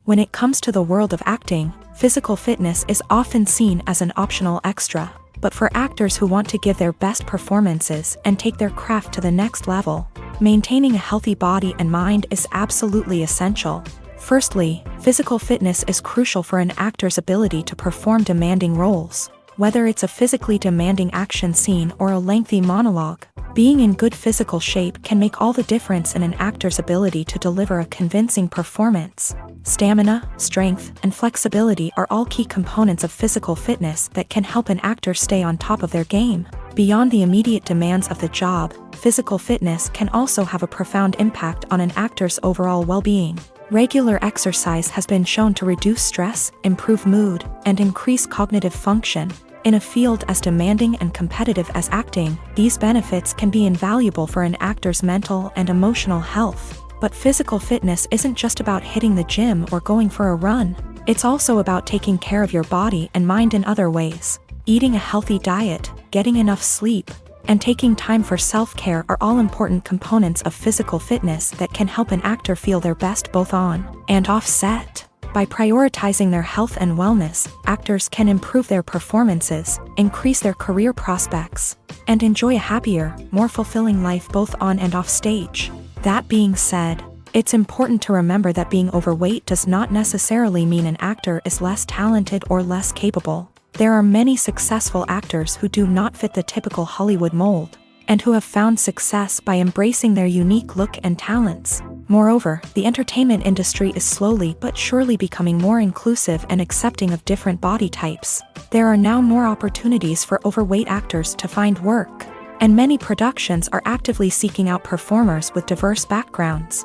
When it comes to the world of acting, physical fitness is often seen as an optional extra. But for actors who want to give their best performances and take their craft to the next level, maintaining a healthy body and mind is absolutely essential. Firstly, physical fitness is crucial for an actor's ability to perform demanding roles. Whether it's a physically demanding action scene or a lengthy monologue, being in good physical shape can make all the difference in an actor's ability to deliver a convincing performance. Stamina, strength, and flexibility are all key components of physical fitness that can help an actor stay on top of their game. Beyond the immediate demands of the job, physical fitness can also have a profound impact on an actor's overall well-being. Regular exercise has been shown to reduce stress, improve mood, and increase cognitive function. In a field as demanding and competitive as acting, these benefits can be invaluable for an actor's mental and emotional health. But physical fitness isn't just about hitting the gym or going for a run. It's also about taking care of your body and mind in other ways. Eating a healthy diet, getting enough sleep, and taking time for self-care are all important components of physical fitness that can help an actor feel their best both on and off set. By prioritizing their health and wellness, actors can improve their performances, increase their career prospects, and enjoy a happier, more fulfilling life both on and off stage. That being said, it's important to remember that being overweight does not necessarily mean an actor is less talented or less capable. There are many successful actors who do not fit the typical Hollywood mold, and who have found success by embracing their unique look and talents. Moreover, the entertainment industry is slowly but surely becoming more inclusive and accepting of different body types. There are now more opportunities for overweight actors to find work, and many productions are actively seeking out performers with diverse backgrounds.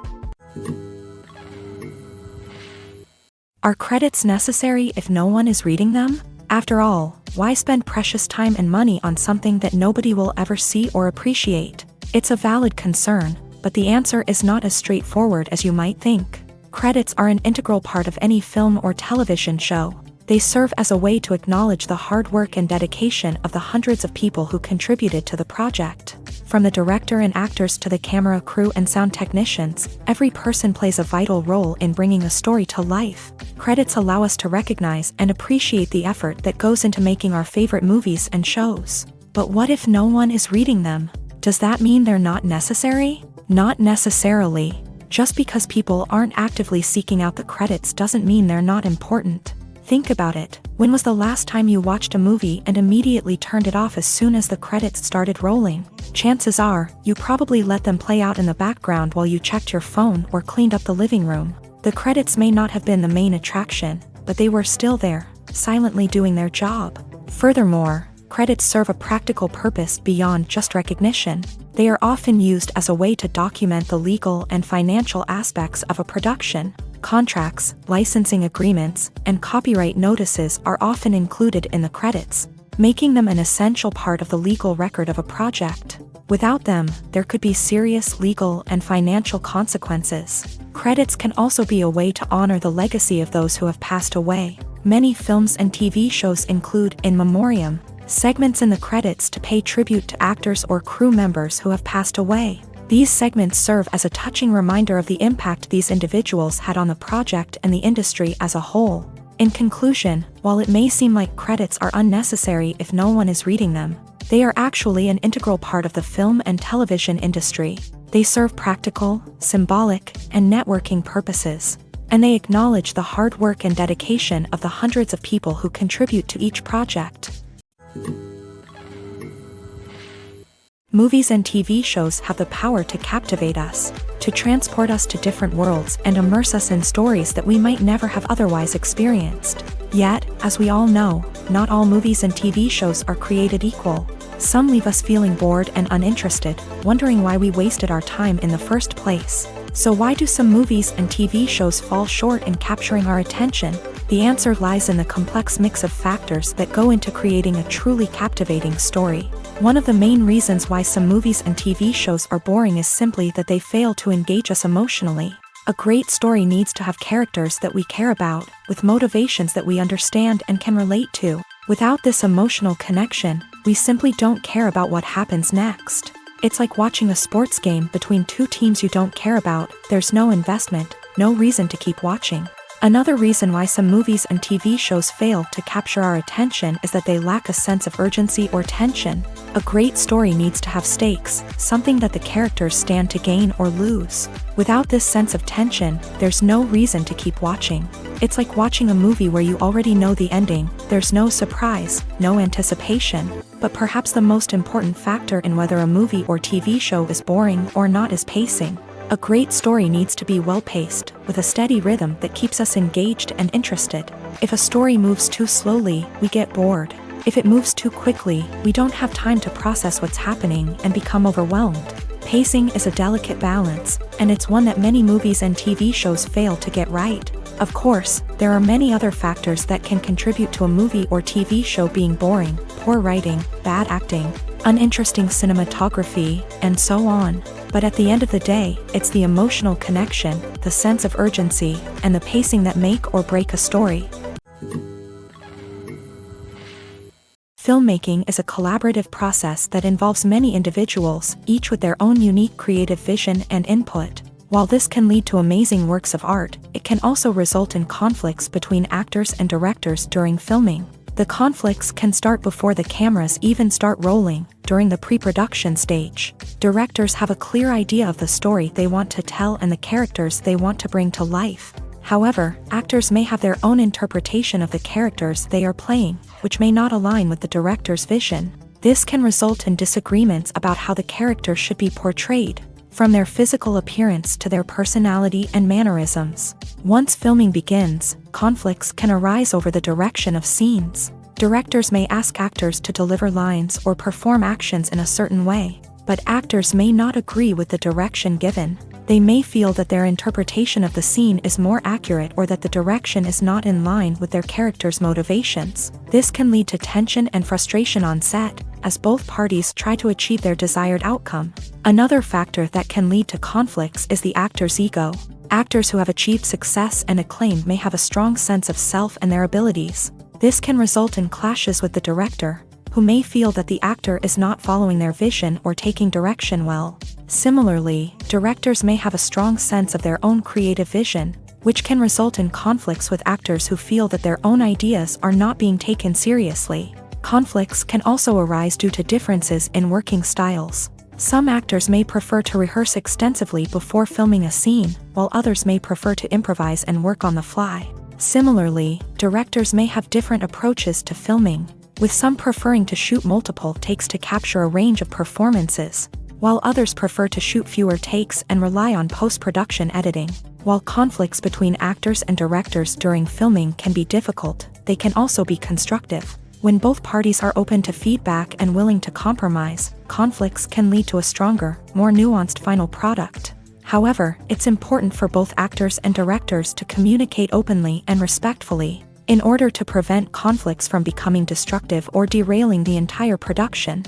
Are credits necessary if no one is reading them? After all, why spend precious time and money on something that nobody will ever see or appreciate? It's a valid concern, but the answer is not as straightforward as you might think. Credits are an integral part of any film or television show. They serve as a way to acknowledge the hard work and dedication of the hundreds of people who contributed to the project. From the director and actors to the camera crew and sound technicians, every person plays a vital role in bringing a story to life. Credits allow us to recognize and appreciate the effort that goes into making our favorite movies and shows. But what if no one is reading them? Does that mean they're not necessary? Not necessarily. Just because people aren't actively seeking out the credits doesn't mean they're not important. Think about it. When was the last time you watched a movie and immediately turned it off as soon as the credits started rolling? Chances are, you probably let them play out in the background while you checked your phone or cleaned up the living room. The credits may not have been the main attraction, but they were still there, silently doing their job. Furthermore, credits serve a practical purpose beyond just recognition. They are often used as a way to document the legal and financial aspects of a production. Contracts, licensing agreements, and copyright notices are often included in the credits, making them an essential part of the legal record of a project. Without them, there could be serious legal and financial consequences. Credits can also be a way to honor the legacy of those who have passed away. Many films and TV shows include in memoriam segments in the credits to pay tribute to actors or crew members who have passed away. These segments serve as a touching reminder of the impact these individuals had on the project and the industry as a whole. In conclusion, while it may seem like credits are unnecessary if no one is reading them, they are actually an integral part of the film and television industry. They serve practical, symbolic, and networking purposes, and they acknowledge the hard work and dedication of the hundreds of people who contribute to each project. Movies and TV shows have the power to captivate us, to transport us to different worlds and immerse us in stories that we might never have otherwise experienced. Yet, as we all know, not all movies and TV shows are created equal. Some leave us feeling bored and uninterested, wondering why we wasted our time in the first place. So why do some movies and TV shows fall short in capturing our attention? The answer lies in the complex mix of factors that go into creating a truly captivating story. One of the main reasons why some movies and TV shows are boring is simply that they fail to engage us emotionally. A great story needs to have characters that we care about, with motivations that we understand and can relate to. Without this emotional connection, we simply don't care about what happens next. It's like watching a sports game between two teams you don't care about. There's no investment, no reason to keep watching. Another reason why some movies and TV shows fail to capture our attention is that they lack a sense of urgency or tension. A great story needs to have stakes, something that the characters stand to gain or lose. Without this sense of tension, there's no reason to keep watching. It's like watching a movie where you already know the ending. There's no surprise, no anticipation. But perhaps the most important factor in whether a movie or TV show is boring or not is pacing. A great story needs to be well-paced, with a steady rhythm that keeps us engaged and interested. If a story moves too slowly, we get bored. If it moves too quickly, we don't have time to process what's happening and become overwhelmed. Pacing is a delicate balance, and it's one that many movies and TV shows fail to get right. Of course, there are many other factors that can contribute to a movie or TV show being boring: poor writing, bad acting, uninteresting cinematography, and so on. But at the end of the day, it's the emotional connection, the sense of urgency, and the pacing that make or break a story. Filmmaking is a collaborative process that involves many individuals, each with their own unique creative vision and input. While this can lead to amazing works of art, it can also result in conflicts between actors and directors during filming. The conflicts can start before the cameras even start rolling, during the pre-production stage. Directors have a clear idea of the story they want to tell and the characters they want to bring to life. However, actors may have their own interpretation of the characters they are playing, which may not align with the director's vision. This can result in disagreements about how the character should be portrayed, from their physical appearance to their personality and mannerisms. Once filming begins, conflicts can arise over the direction of scenes. Directors may ask actors to deliver lines or perform actions in a certain way, but actors may not agree with the direction given. They may feel that their interpretation of the scene is more accurate or that the direction is not in line with their character's motivations. This can lead to tension and frustration on set, as both parties try to achieve their desired outcome. Another factor that can lead to conflicts is the actor's ego. Actors who have achieved success and acclaim may have a strong sense of self and their abilities. This can result in clashes with the director, who may feel that the actor is not following their vision or taking direction well. Similarly, directors may have a strong sense of their own creative vision, which can result in conflicts with actors who feel that their own ideas are not being taken seriously. Conflicts can also arise due to differences in working styles. Some actors may prefer to rehearse extensively before filming a scene, while others may prefer to improvise and work on the fly. Similarly, directors may have different approaches to filming, with some preferring to shoot multiple takes to capture a range of performances, while others prefer to shoot fewer takes and rely on post-production editing. While conflicts between actors and directors during filming can be difficult, they can also be constructive. When both parties are open to feedback and willing to compromise, conflicts can lead to a stronger, more nuanced final product. However, it's important for both actors and directors to communicate openly and respectfully, in order to prevent conflicts from becoming destructive or derailing the entire production.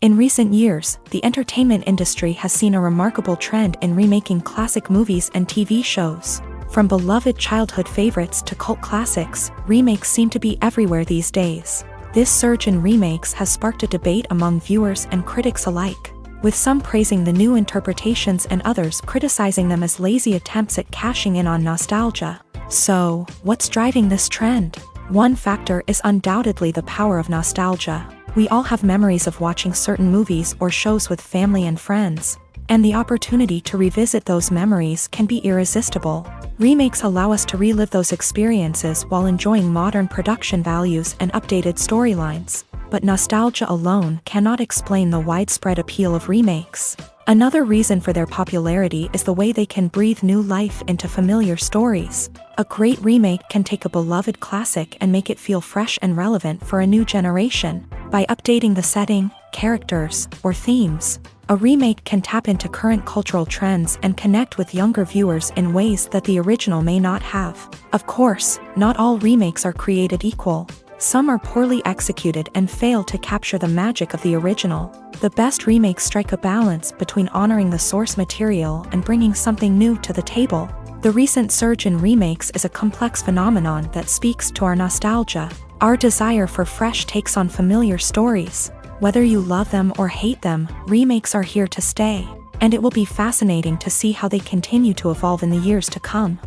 In recent years, the entertainment industry has seen a remarkable trend in remaking classic movies and TV shows. From beloved childhood favorites to cult classics, remakes seem to be everywhere these days. This surge in remakes has sparked a debate among viewers and critics alike, with some praising the new interpretations and others criticizing them as lazy attempts at cashing in on nostalgia. So, what's driving this trend? One factor is undoubtedly the power of nostalgia. We all have memories of watching certain movies or shows with family and friends, and the opportunity to revisit those memories can be irresistible. Remakes allow us to relive those experiences while enjoying modern production values and updated storylines, but nostalgia alone cannot explain the widespread appeal of remakes. Another reason for their popularity is the way they can breathe new life into familiar stories. A great remake can take a beloved classic and make it feel fresh and relevant for a new generation. By updating the setting, characters, or themes, a remake can tap into current cultural trends and connect with younger viewers in ways that the original may not have. Of course, not all remakes are created equal. Some are poorly executed and fail to capture the magic of the original. The best remakes strike a balance between honoring the source material and bringing something new to the table. The recent surge in remakes is a complex phenomenon that speaks to our nostalgia, our desire for fresh takes on familiar stories. Whether you love them or hate them, remakes are here to stay, and it will be fascinating to see how they continue to evolve in the years to come.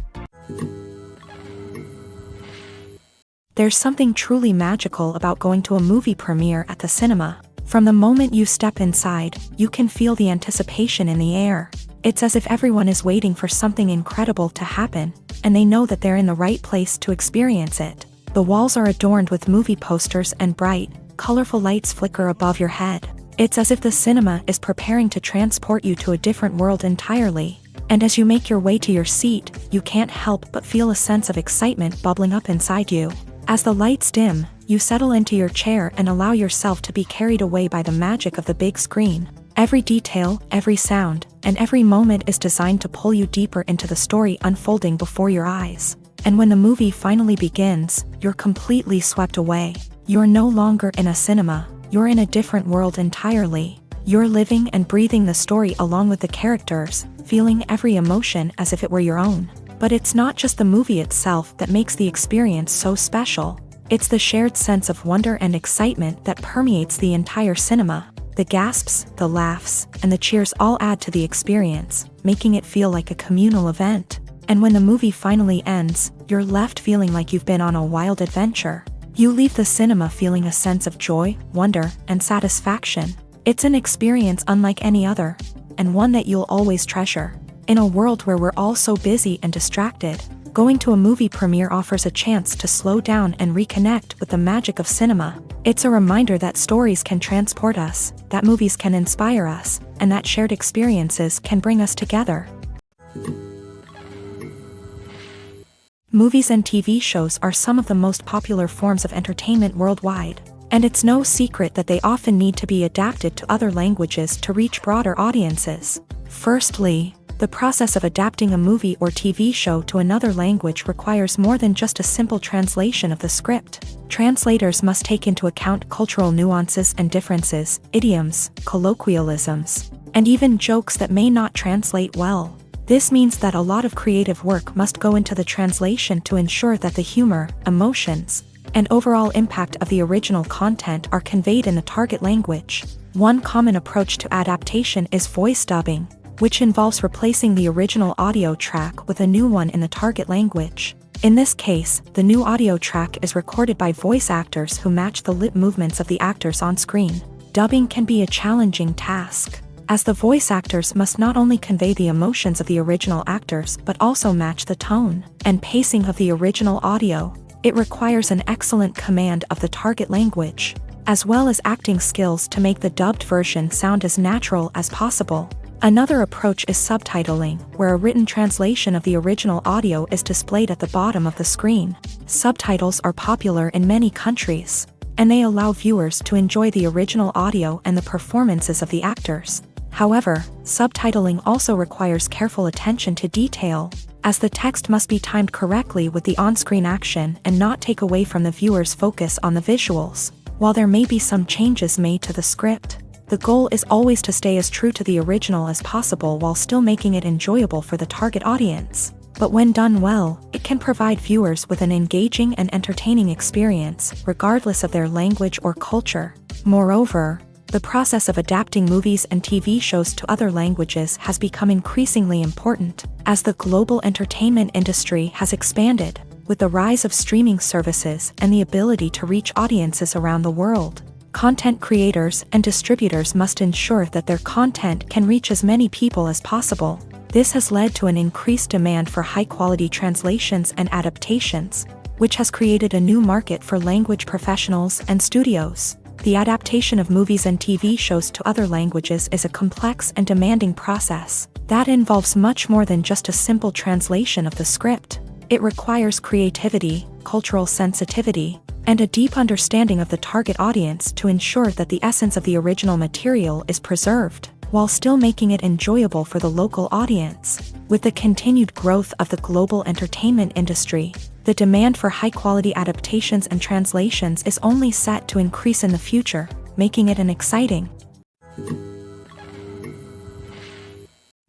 There's something truly magical about going to a movie premiere at the cinema. From the moment you step inside, you can feel the anticipation in the air. It's as if everyone is waiting for something incredible to happen, and they know that they're in the right place to experience it. The walls are adorned with movie posters and bright, colorful lights flicker above your head. It's as if the cinema is preparing to transport you to a different world entirely. And as you make your way to your seat, you can't help but feel a sense of excitement bubbling up inside you. As the lights dim, you settle into your chair and allow yourself to be carried away by the magic of the big screen. Every detail, every sound, and every moment is designed to pull you deeper into the story unfolding before your eyes. And when the movie finally begins, you're completely swept away. You're no longer in a cinema, you're in a different world entirely. You're living and breathing the story along with the characters, feeling every emotion as if it were your own. But it's not just the movie itself that makes the experience so special. It's the shared sense of wonder and excitement that permeates the entire cinema. The gasps, the laughs, and the cheers all add to the experience, making it feel like a communal event. And when the movie finally ends, you're left feeling like you've been on a wild adventure. You leave the cinema feeling a sense of joy, wonder, and satisfaction. It's an experience unlike any other, and one that you'll always treasure. In a world where we're all so busy and distracted, going to a movie premiere offers a chance to slow down and reconnect with the magic of cinema. It's a reminder that stories can transport us, that movies can inspire us, and that shared experiences can bring us together. Movies and TV shows are some of the most popular forms of entertainment worldwide, and it's no secret that they often need to be adapted to other languages to reach broader audiences. Firstly, the process of adapting a movie or TV show to another language requires more than just a simple translation of the script. Translators must take into account cultural nuances and differences, idioms, colloquialisms, and even jokes that may not translate well. This means that a lot of creative work must go into the translation to ensure that the humor, emotions, and overall impact of the original content are conveyed in the target language. One common approach to adaptation is voice dubbing, which involves replacing the original audio track with a new one in the target language. In this case, the new audio track is recorded by voice actors who match the lip movements of the actors on screen. Dubbing can be a challenging task, as the voice actors must not only convey the emotions of the original actors but also match the tone and pacing of the original audio. It requires an excellent command of the target language, as well as acting skills to make the dubbed version sound as natural as possible. Another approach is subtitling, where a written translation of the original audio is displayed at the bottom of the screen. Subtitles are popular in many countries, and they allow viewers to enjoy the original audio and the performances of the actors. However, subtitling also requires careful attention to detail, as the text must be timed correctly with the on-screen action and not take away from the viewer's focus on the visuals. While there may be some changes made to the script, the goal is always to stay as true to the original as possible while still making it enjoyable for the target audience. But when done well, it can provide viewers with an engaging and entertaining experience, regardless of their language or culture. Moreover, the process of adapting movies and TV shows to other languages has become increasingly important, as the global entertainment industry has expanded, with the rise of streaming services and the ability to reach audiences around the world. Content creators and distributors must ensure that their content can reach as many people as possible. This has led to an increased demand for high-quality translations and adaptations, which has created a new market for language professionals and studios. The adaptation of movies and TV shows to other languages is a complex and demanding process that involves much more than just a simple translation of the script. It requires creativity, cultural sensitivity, and a deep understanding of the target audience to ensure that the essence of the original material is preserved, while still making it enjoyable for the local audience. With the continued growth of the global entertainment industry, the demand for high-quality adaptations and translations is only set to increase in the future, making it an exciting.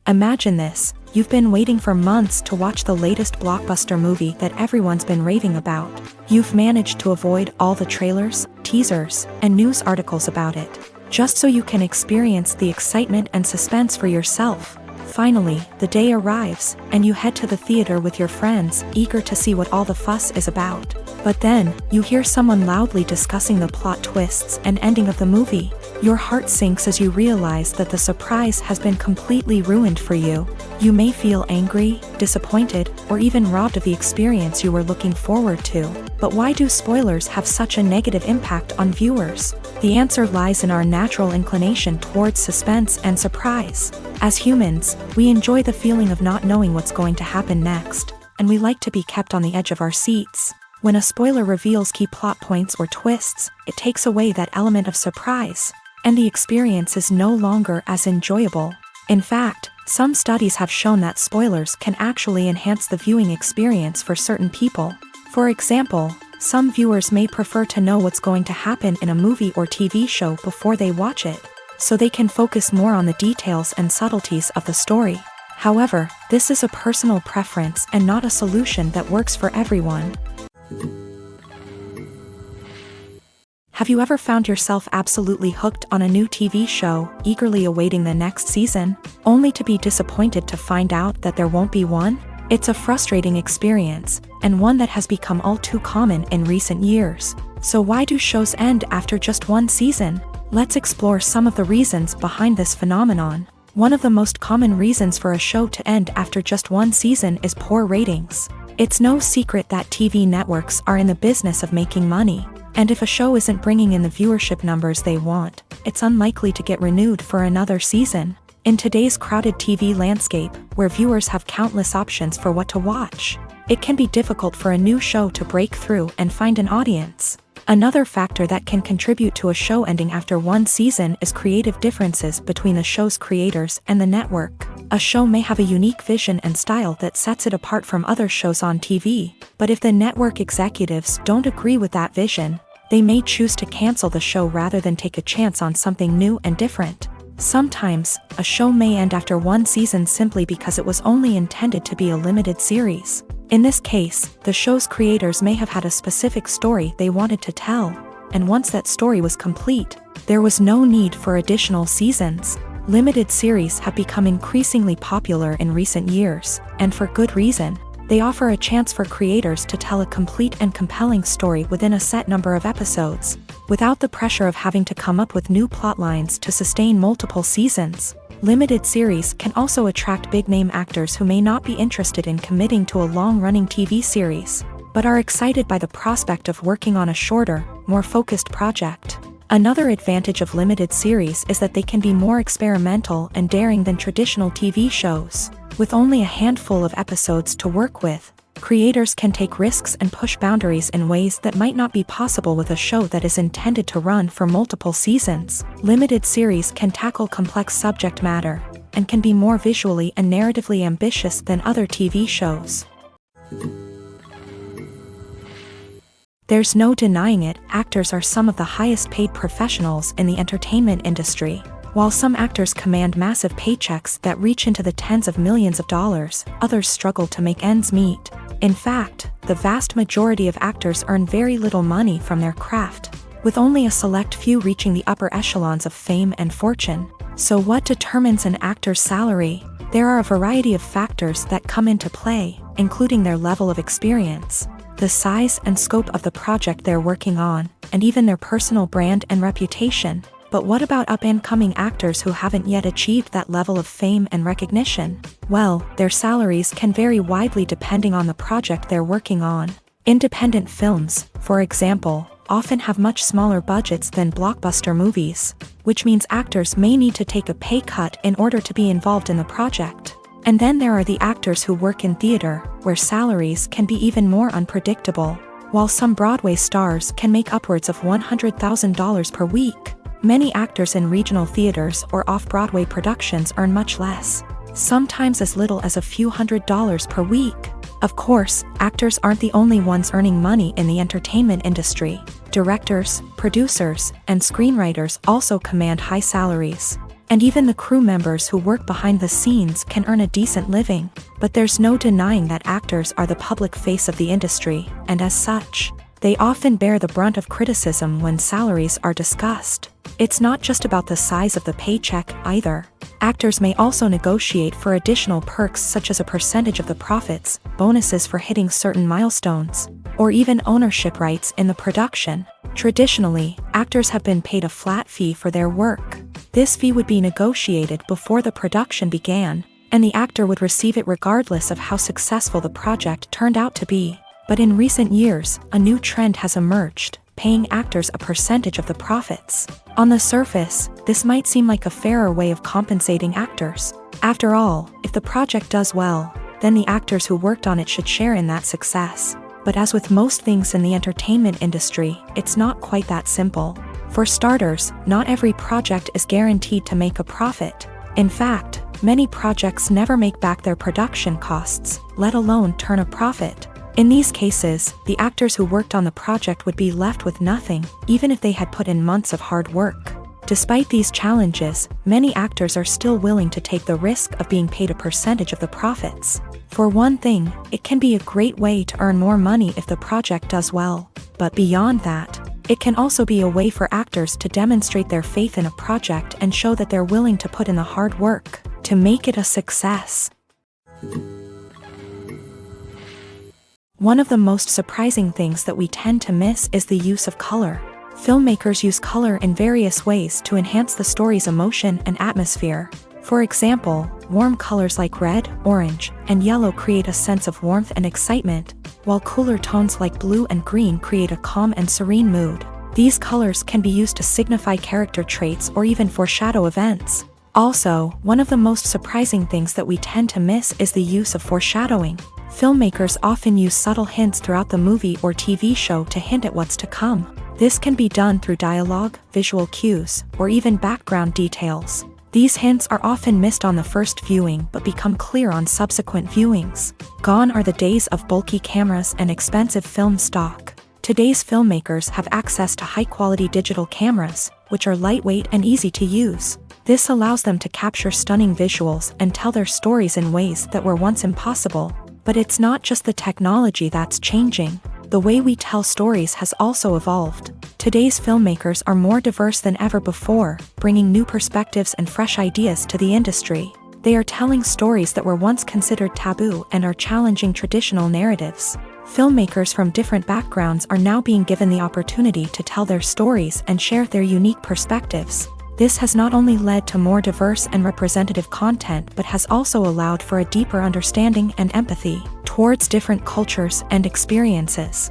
Imagine this: you've been waiting for months to watch the latest blockbuster movie that everyone's been raving about. You've managed to avoid all the trailers, teasers, and news articles about it, just so you can experience the excitement and suspense for yourself. Finally, the day arrives, and you head to the theater with your friends, eager to see what all the fuss is about. But then, you hear someone loudly discussing the plot twists and ending of the movie. Your heart sinks as you realize that the surprise has been completely ruined for you. You may feel angry, disappointed, or even robbed of the experience you were looking forward to. But why do spoilers have such a negative impact on viewers? The answer lies in our natural inclination towards suspense and surprise. As humans, we enjoy the feeling of not knowing what's going to happen next, and we like to be kept on the edge of our seats. When a spoiler reveals key plot points or twists, it takes away that element of surprise, and the experience is no longer as enjoyable. In fact, some studies have shown that spoilers can actually enhance the viewing experience for certain people. For example, some viewers may prefer to know what's going to happen in a movie or TV show before they watch it, so they can focus more on the details and subtleties of the story. However, this is a personal preference and not a solution that works for everyone. Have you ever found yourself absolutely hooked on a new TV show, eagerly awaiting the next season, only to be disappointed to find out that there won't be one? It's a frustrating experience, and one that has become all too common in recent years. So why do shows end after just one season? Let's explore some of the reasons behind this phenomenon. One of the most common reasons for a show to end after just one season is poor ratings. It's no secret that TV networks are in the business of making money, and if a show isn't bringing in the viewership numbers they want, it's unlikely to get renewed for another season. In today's crowded TV landscape, where viewers have countless options for what to watch, it can be difficult for a new show to break through and find an audience. Another factor that can contribute to a show ending after one season is creative differences between the show's creators and the network. A show may have a unique vision and style that sets it apart from other shows on TV, but if the network executives don't agree with that vision, they may choose to cancel the show rather than take a chance on something new and different. Sometimes, a show may end after one season simply because it was only intended to be a limited series. In this case, the show's creators may have had a specific story they wanted to tell, and once that story was complete, there was no need for additional seasons. Limited series have become increasingly popular in recent years, and for good reason. They offer a chance for creators to tell a complete and compelling story within a set number of episodes, without the pressure of having to come up with new plotlines to sustain multiple seasons. Limited series can also attract big-name actors who may not be interested in committing to a long-running TV series, but are excited by the prospect of working on a shorter, more focused project. Another advantage of limited series is that they can be more experimental and daring than traditional TV shows. With only a handful of episodes to work with, creators can take risks and push boundaries in ways that might not be possible with a show that is intended to run for multiple seasons. Limited series can tackle complex subject matter, and can be more visually and narratively ambitious than other TV shows. There's no denying it, actors are some of the highest paid professionals in the entertainment industry. While some actors command massive paychecks that reach into the tens of millions of dollars, others struggle to make ends meet. In fact, the vast majority of actors earn very little money from their craft, with only a select few reaching the upper echelons of fame and fortune. So what determines an actor's salary? There are a variety of factors that come into play, including their level of experience, the size and scope of the project they're working on, and even their personal brand and reputation. But what about up-and-coming actors who haven't yet achieved that level of fame and recognition? Well, their salaries can vary widely depending on the project they're working on. Independent films, for example, often have much smaller budgets than blockbuster movies, which means actors may need to take a pay cut in order to be involved in the project. And then there are the actors who work in theater, where salaries can be even more unpredictable. While some Broadway stars can make upwards of $100,000 per week, many actors in regional theaters or off-Broadway productions earn much less, sometimes as little as a few $100s per week. Of course, actors aren't the only ones earning money in the entertainment industry. Directors, producers, and screenwriters also command high salaries. And even the crew members who work behind the scenes can earn a decent living. But there's no denying that actors are the public face of the industry, and as such, they often bear the brunt of criticism when salaries are discussed. It's not just about the size of the paycheck either. Actors may also negotiate for additional perks such as a percentage of the profits, bonuses for hitting certain milestones, or even ownership rights in the production. Traditionally, actors have been paid a flat fee for their work. This fee would be negotiated before the production began, and the actor would receive it regardless of how successful the project turned out to be. But in recent years, a new trend has emerged, paying actors a percentage of the profits. On the surface, this might seem like a fairer way of compensating actors. After all, if the project does well, then the actors who worked on it should share in that success. But as with most things in the entertainment industry, it's not quite that simple. For starters, not every project is guaranteed to make a profit. In fact, many projects never make back their production costs, let alone turn a profit. In these cases, the actors who worked on the project would be left with nothing, even if they had put in months of hard work. Despite these challenges, many actors are still willing to take the risk of being paid a percentage of the profits. For one thing, it can be a great way to earn more money if the project does well. But beyond that, it can also be a way for actors to demonstrate their faith in a project and show that they're willing to put in the hard work to make it a success. One of the most surprising things that we tend to miss is the use of color. Filmmakers use color in various ways to enhance the story's emotion and atmosphere. For example, warm colors like red, orange, and yellow create a sense of warmth and excitement, while cooler tones like blue and green create a calm and serene mood. These colors can be used to signify character traits or even foreshadow events. Also, one of the most surprising things that we tend to miss is the use of foreshadowing. Filmmakers often use subtle hints throughout the movie or TV show to hint at what's to come. This can be done through dialogue, visual cues, or even background details. These hints are often missed on the first viewing but become clear on subsequent viewings. Gone are the days of bulky cameras and expensive film stock. Today's filmmakers have access to high-quality digital cameras, which are lightweight and easy to use. This allows them to capture stunning visuals and tell their stories in ways that were once impossible. But it's not just the technology that's changing. The way we tell stories has also evolved. Today's filmmakers are more diverse than ever before, bringing new perspectives and fresh ideas to the industry. They are telling stories that were once considered taboo and are challenging traditional narratives. Filmmakers from different backgrounds are now being given the opportunity to tell their stories and share their unique perspectives. This has not only led to more diverse and representative content but has also allowed for a deeper understanding and empathy towards different cultures and experiences.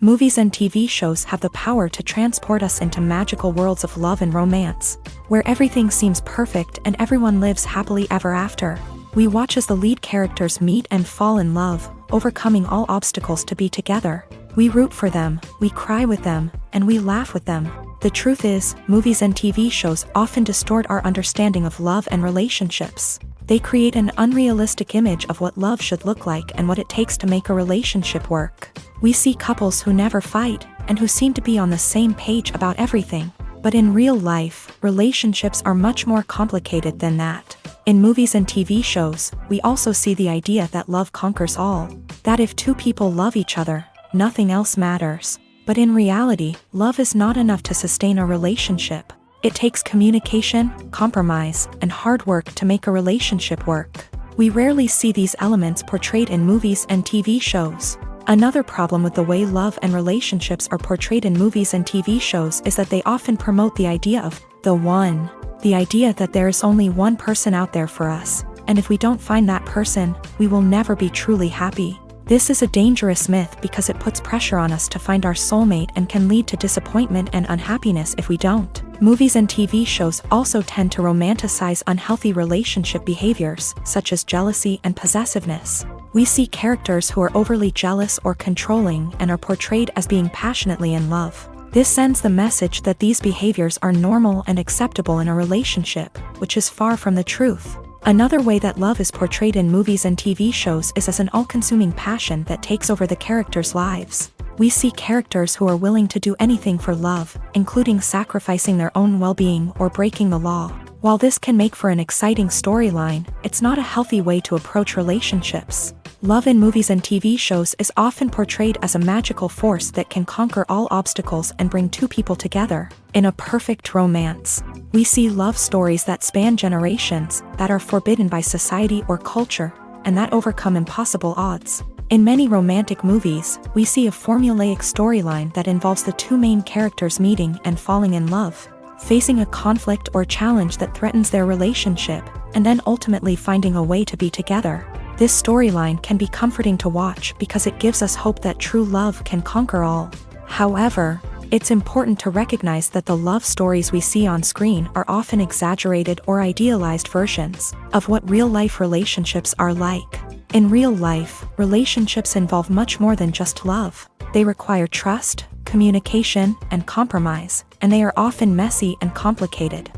Movies and TV shows have the power to transport us into magical worlds of love and romance, where everything seems perfect and everyone lives happily ever after. We watch as the lead characters meet and fall in love, overcoming all obstacles to be together. We root for them, we cry with them, and we laugh with them. The truth is, movies and TV shows often distort our understanding of love and relationships. They create an unrealistic image of what love should look like and what it takes to make a relationship work. We see couples who never fight, and who seem to be on the same page about everything. But in real life, relationships are much more complicated than that. In movies and TV shows, we also see the idea that love conquers all. That if two people love each other, nothing else matters. But in reality, love is not enough to sustain a relationship. It takes communication, compromise, and hard work to make a relationship work. We rarely see these elements portrayed in movies and TV shows. Another problem with the way love and relationships are portrayed in movies and TV shows is that they often promote the idea of the one. The idea that there is only one person out there for us, and if we don't find that person, we will never be truly happy. This is a dangerous myth because it puts pressure on us to find our soulmate and can lead to disappointment and unhappiness if we don't. Movies and TV shows also tend to romanticize unhealthy relationship behaviors, such as jealousy and possessiveness. We see characters who are overly jealous or controlling and are portrayed as being passionately in love. This sends the message that these behaviors are normal and acceptable in a relationship, which is far from the truth. Another way that love is portrayed in movies and TV shows is as an all-consuming passion that takes over the characters' lives. We see characters who are willing to do anything for love, including sacrificing their own well-being or breaking the law. While this can make for an exciting storyline, it's not a healthy way to approach relationships. Love in movies and TV shows is often portrayed as a magical force that can conquer all obstacles and bring two people together in a perfect romance. We see love stories that span generations, that are forbidden by society or culture, and that overcome impossible odds. In many romantic movies, we see a formulaic storyline that involves the two main characters meeting and falling in love, facing a conflict or challenge that threatens their relationship, and then ultimately finding a way to be together. This storyline can be comforting to watch because it gives us hope that true love can conquer all. However, it's important to recognize that the love stories we see on screen are often exaggerated or idealized versions of what real-life relationships are like. In real life, relationships involve much more than just love. They require trust, communication, and compromise, and they are often messy and complicated.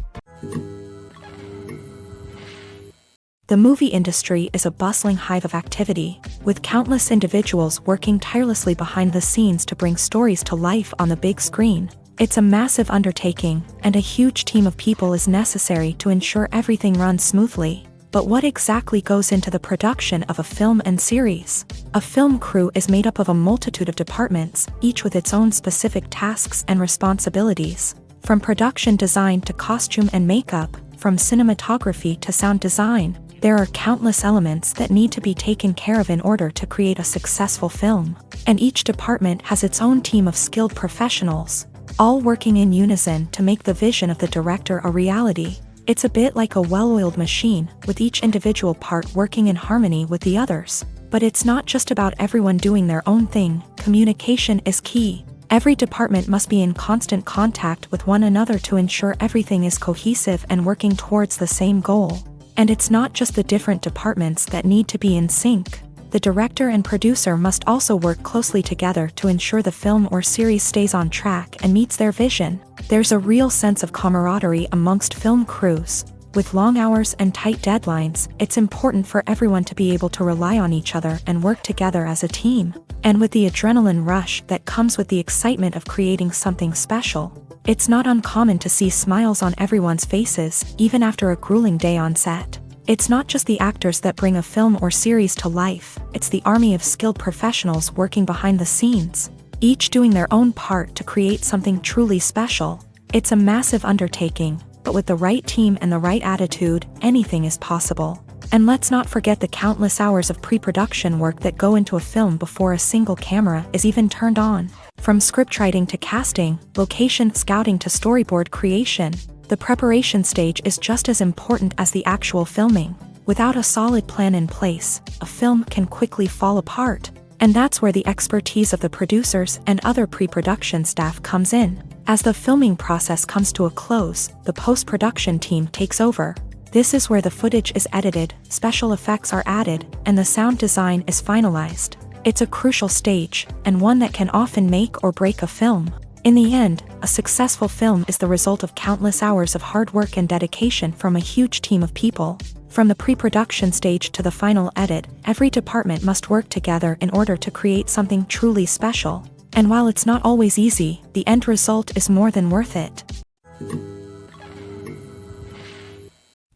The movie industry is a bustling hive of activity, with countless individuals working tirelessly behind the scenes to bring stories to life on the big screen. It's a massive undertaking, and a huge team of people is necessary to ensure everything runs smoothly. But what exactly goes into the production of a film and series? A film crew is made up of a multitude of departments, each with its own specific tasks and responsibilities. From production design to costume and makeup, from cinematography to sound design, there are countless elements that need to be taken care of in order to create a successful film. And each department has its own team of skilled professionals, all working in unison to make the vision of the director a reality. It's a bit like a well-oiled machine, with each individual part working in harmony with the others. But it's not just about everyone doing their own thing. Communication is key. Every department must be in constant contact with one another to ensure everything is cohesive and working towards the same goal. And it's not just the different departments that need to be in sync. The director and producer must also work closely together to ensure the film or series stays on track and meets their vision. There's a real sense of camaraderie amongst film crews. With long hours and tight deadlines, it's important for everyone to be able to rely on each other and work together as a team. And with the adrenaline rush that comes with the excitement of creating something special, it's not uncommon to see smiles on everyone's faces, even after a grueling day on set. It's not just the actors that bring a film or series to life, it's the army of skilled professionals working behind the scenes, each doing their own part to create something truly special. It's a massive undertaking, but with the right team and the right attitude, anything is possible. And let's not forget the countless hours of pre-production work that go into a film before a single camera is even turned on. From scriptwriting to casting, location scouting to storyboard creation, the preparation stage is just as important as the actual filming. Without a solid plan in place, a film can quickly fall apart. And that's where the expertise of the producers and other pre-production staff comes in. As the filming process comes to a close, the post-production team takes over. This is where the footage is edited, special effects are added, and the sound design is finalized. It's a crucial stage, and one that can often make or break a film. In the end, a successful film is the result of countless hours of hard work and dedication from a huge team of people. From the pre-production stage to the final edit, every department must work together in order to create something truly special. And while it's not always easy, the end result is more than worth it.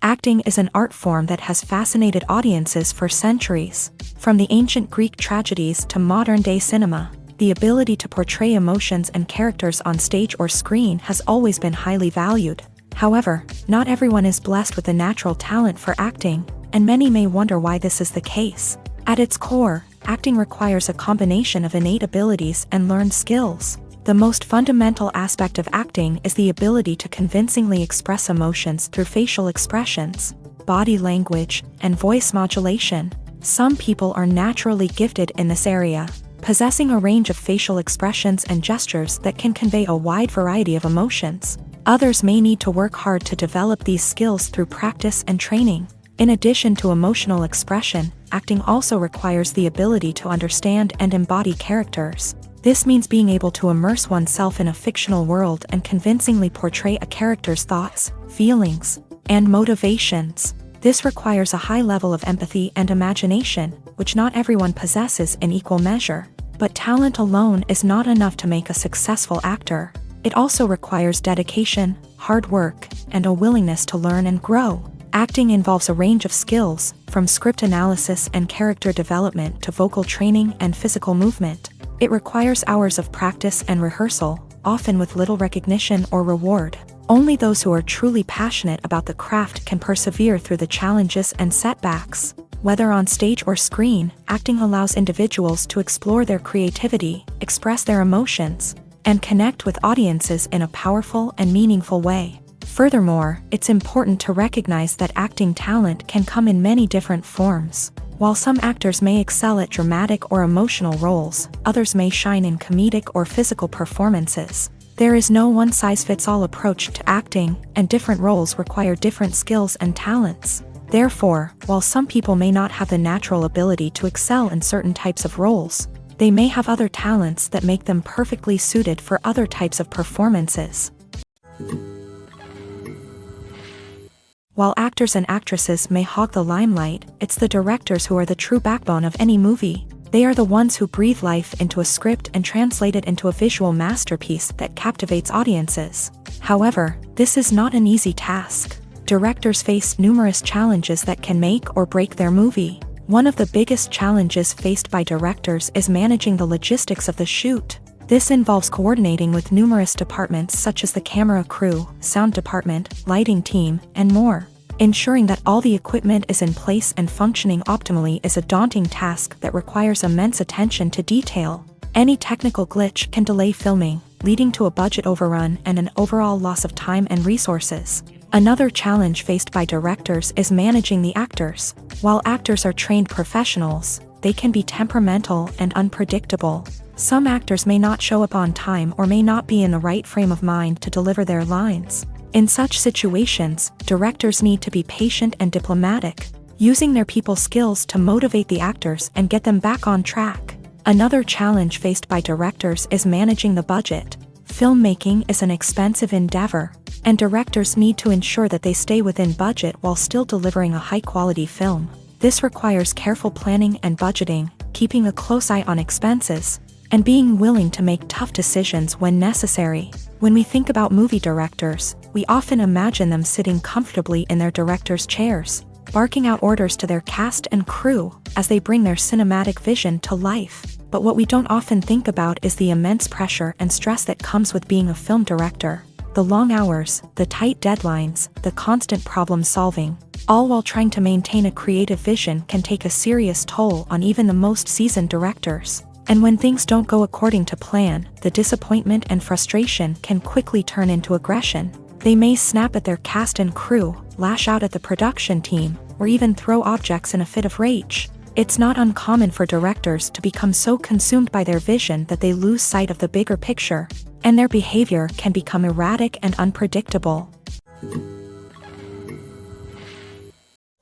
Acting is an art form that has fascinated audiences for centuries. From the ancient Greek tragedies to modern-day cinema, the ability to portray emotions and characters on stage or screen has always been highly valued. However, not everyone is blessed with a natural talent for acting, and many may wonder why this is the case. At its core, acting requires a combination of innate abilities and learned skills. The most fundamental aspect of acting is the ability to convincingly express emotions through facial expressions, body language, and voice modulation. Some people are naturally gifted in this area, possessing a range of facial expressions and gestures that can convey a wide variety of emotions. Others may need to work hard to develop these skills through practice and training. In addition to emotional expression, acting also requires the ability to understand and embody characters. This means being able to immerse oneself in a fictional world and convincingly portray a character's thoughts, feelings, and motivations. This requires a high level of empathy and imagination, which not everyone possesses in equal measure. But talent alone is not enough to make a successful actor. It also requires dedication, hard work, and a willingness to learn and grow. Acting involves a range of skills, from script analysis and character development to vocal training and physical movement. It requires hours of practice and rehearsal, often with little recognition or reward. Only those who are truly passionate about the craft can persevere through the challenges and setbacks. Whether on stage or screen, acting allows individuals to explore their creativity, express their emotions, and connect with audiences in a powerful and meaningful way. Furthermore, it's important to recognize that acting talent can come in many different forms. While some actors may excel at dramatic or emotional roles, others may shine in comedic or physical performances. There is no one-size-fits-all approach to acting, and different roles require different skills and talents. Therefore, while some people may not have the natural ability to excel in certain types of roles, they may have other talents that make them perfectly suited for other types of performances. While actors and actresses may hog the limelight, it's the directors who are the true backbone of any movie. They are the ones who breathe life into a script and translate it into a visual masterpiece that captivates audiences. However, this is not an easy task. Directors face numerous challenges that can make or break their movie. One of the biggest challenges faced by directors is managing the logistics of the shoot. This involves coordinating with numerous departments such as the camera crew, sound department, lighting team, and more. Ensuring that all the equipment is in place and functioning optimally is a daunting task that requires immense attention to detail. Any technical glitch can delay filming, leading to a budget overrun and an overall loss of time and resources. Another challenge faced by directors is managing the actors. While actors are trained professionals, they can be temperamental and unpredictable. Some actors may not show up on time or may not be in the right frame of mind to deliver their lines. In such situations, directors need to be patient and diplomatic, using their people skills to motivate the actors and get them back on track. Another challenge faced by directors is managing the budget. Filmmaking is an expensive endeavor, and directors need to ensure that they stay within budget while still delivering a high-quality film. This requires careful planning and budgeting, keeping a close eye on expenses, and being willing to make tough decisions when necessary. When we think about movie directors, we often imagine them sitting comfortably in their director's chairs, barking out orders to their cast and crew as they bring their cinematic vision to life. But what we don't often think about is the immense pressure and stress that comes with being a film director. The long hours, the tight deadlines, the constant problem solving, all while trying to maintain a creative vision can take a serious toll on even the most seasoned directors. And when things don't go according to plan, the disappointment and frustration can quickly turn into aggression. They may snap at their cast and crew, lash out at the production team, or even throw objects in a fit of rage. It's not uncommon for directors to become so consumed by their vision that they lose sight of the bigger picture, and their behavior can become erratic and unpredictable.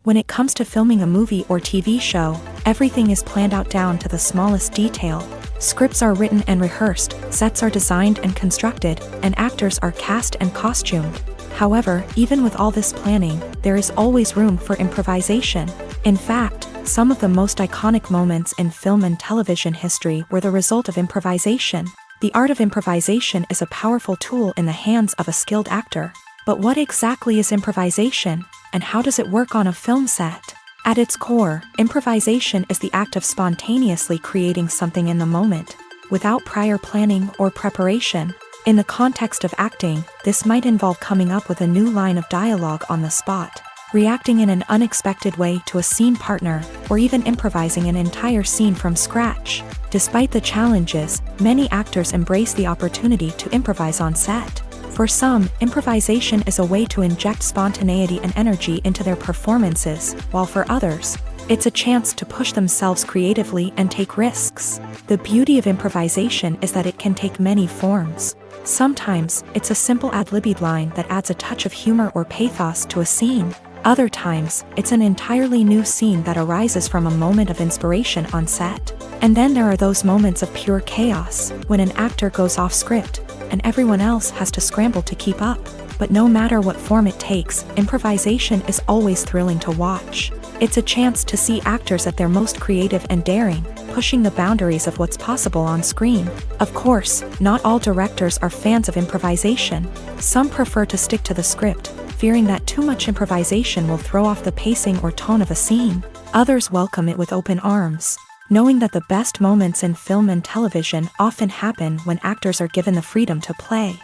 When it comes to filming a movie or TV show, everything is planned out down to the smallest detail. Scripts are written and rehearsed, sets are designed and constructed, and actors are cast and costumed. However, even with all this planning, there is always room for improvisation. In fact, some of the most iconic moments in film and television history were the result of improvisation. The art of improvisation is a powerful tool in the hands of a skilled actor. But what exactly is improvisation, and how does it work on a film set? At its core, improvisation is the act of spontaneously creating something in the moment, without prior planning or preparation. In the context of acting, this might involve coming up with a new line of dialogue on the spot, reacting in an unexpected way to a scene partner, or even improvising an entire scene from scratch. Despite the challenges, many actors embrace the opportunity to improvise on set. For some, improvisation is a way to inject spontaneity and energy into their performances, while for others, it's a chance to push themselves creatively and take risks. The beauty of improvisation is that it can take many forms. Sometimes, it's a simple ad-libbed line that adds a touch of humor or pathos to a scene. Other times, it's an entirely new scene that arises from a moment of inspiration on set. And then there are those moments of pure chaos, when an actor goes off script, and everyone else has to scramble to keep up. But no matter what form it takes, improvisation is always thrilling to watch. It's a chance to see actors at their most creative and daring, pushing the boundaries of what's possible on screen. Of course, not all directors are fans of improvisation. Some prefer to stick to the script, fearing that too much improvisation will throw off the pacing or tone of a scene. Others welcome it with open arms, knowing that the best moments in film and television often happen when actors are given the freedom to play.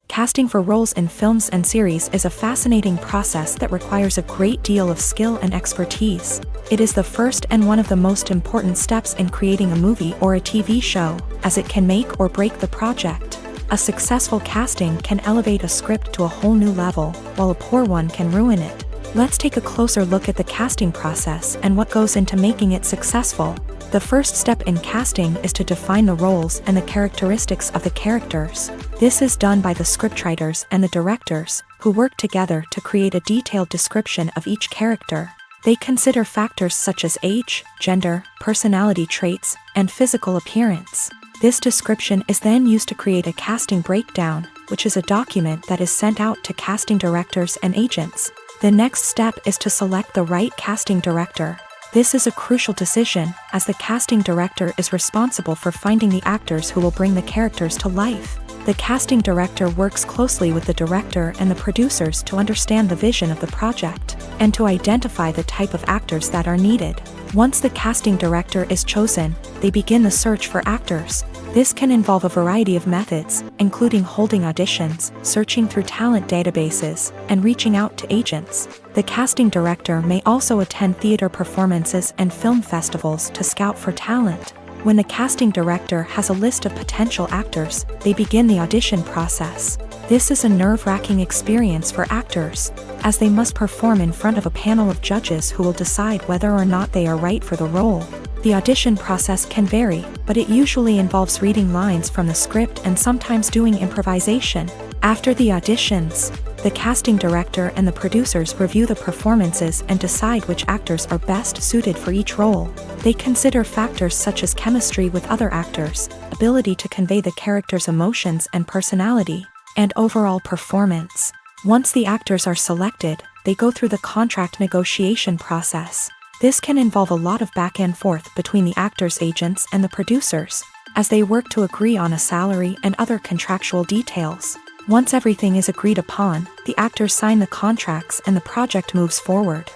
Casting for roles in films and series is a fascinating process that requires a great deal of skill and expertise. It is the first and one of the most important steps in creating a movie or a TV show, as it can make or break the project. A successful casting can elevate a script to a whole new level, while a poor one can ruin it. Let's take a closer look at the casting process and what goes into making it successful. The first step in casting is to define the roles and the characteristics of the characters. This is done by the scriptwriters and the directors, who work together to create a detailed description of each character. They consider factors such as age, gender, personality traits, and physical appearance. This description is then used to create a casting breakdown, which is a document that is sent out to casting directors and agents. The next step is to select the right casting director. This is a crucial decision, as the casting director is responsible for finding the actors who will bring the characters to life. The casting director works closely with the director and the producers to understand the vision of the project, and to identify the type of actors that are needed. Once the casting director is chosen, they begin the search for actors. This can involve a variety of methods, including holding auditions, searching through talent databases, and reaching out to agents. The casting director may also attend theater performances and film festivals to scout for talent. When the casting director has a list of potential actors, they begin the audition process. This is a nerve-wracking experience for actors, as they must perform in front of a panel of judges who will decide whether or not they are right for the role. The audition process can vary, but it usually involves reading lines from the script and sometimes doing improvisation. After the auditions, the casting director and the producers review the performances and decide which actors are best suited for each role. They consider factors such as chemistry with other actors, ability to convey the character's emotions and personality, and overall performance. Once the actors are selected, they go through the contract negotiation process. This can involve a lot of back and forth between the actors' agents and the producers, as they work to agree on a salary and other contractual details. Once everything is agreed upon, the actors sign the contracts and the project moves forward.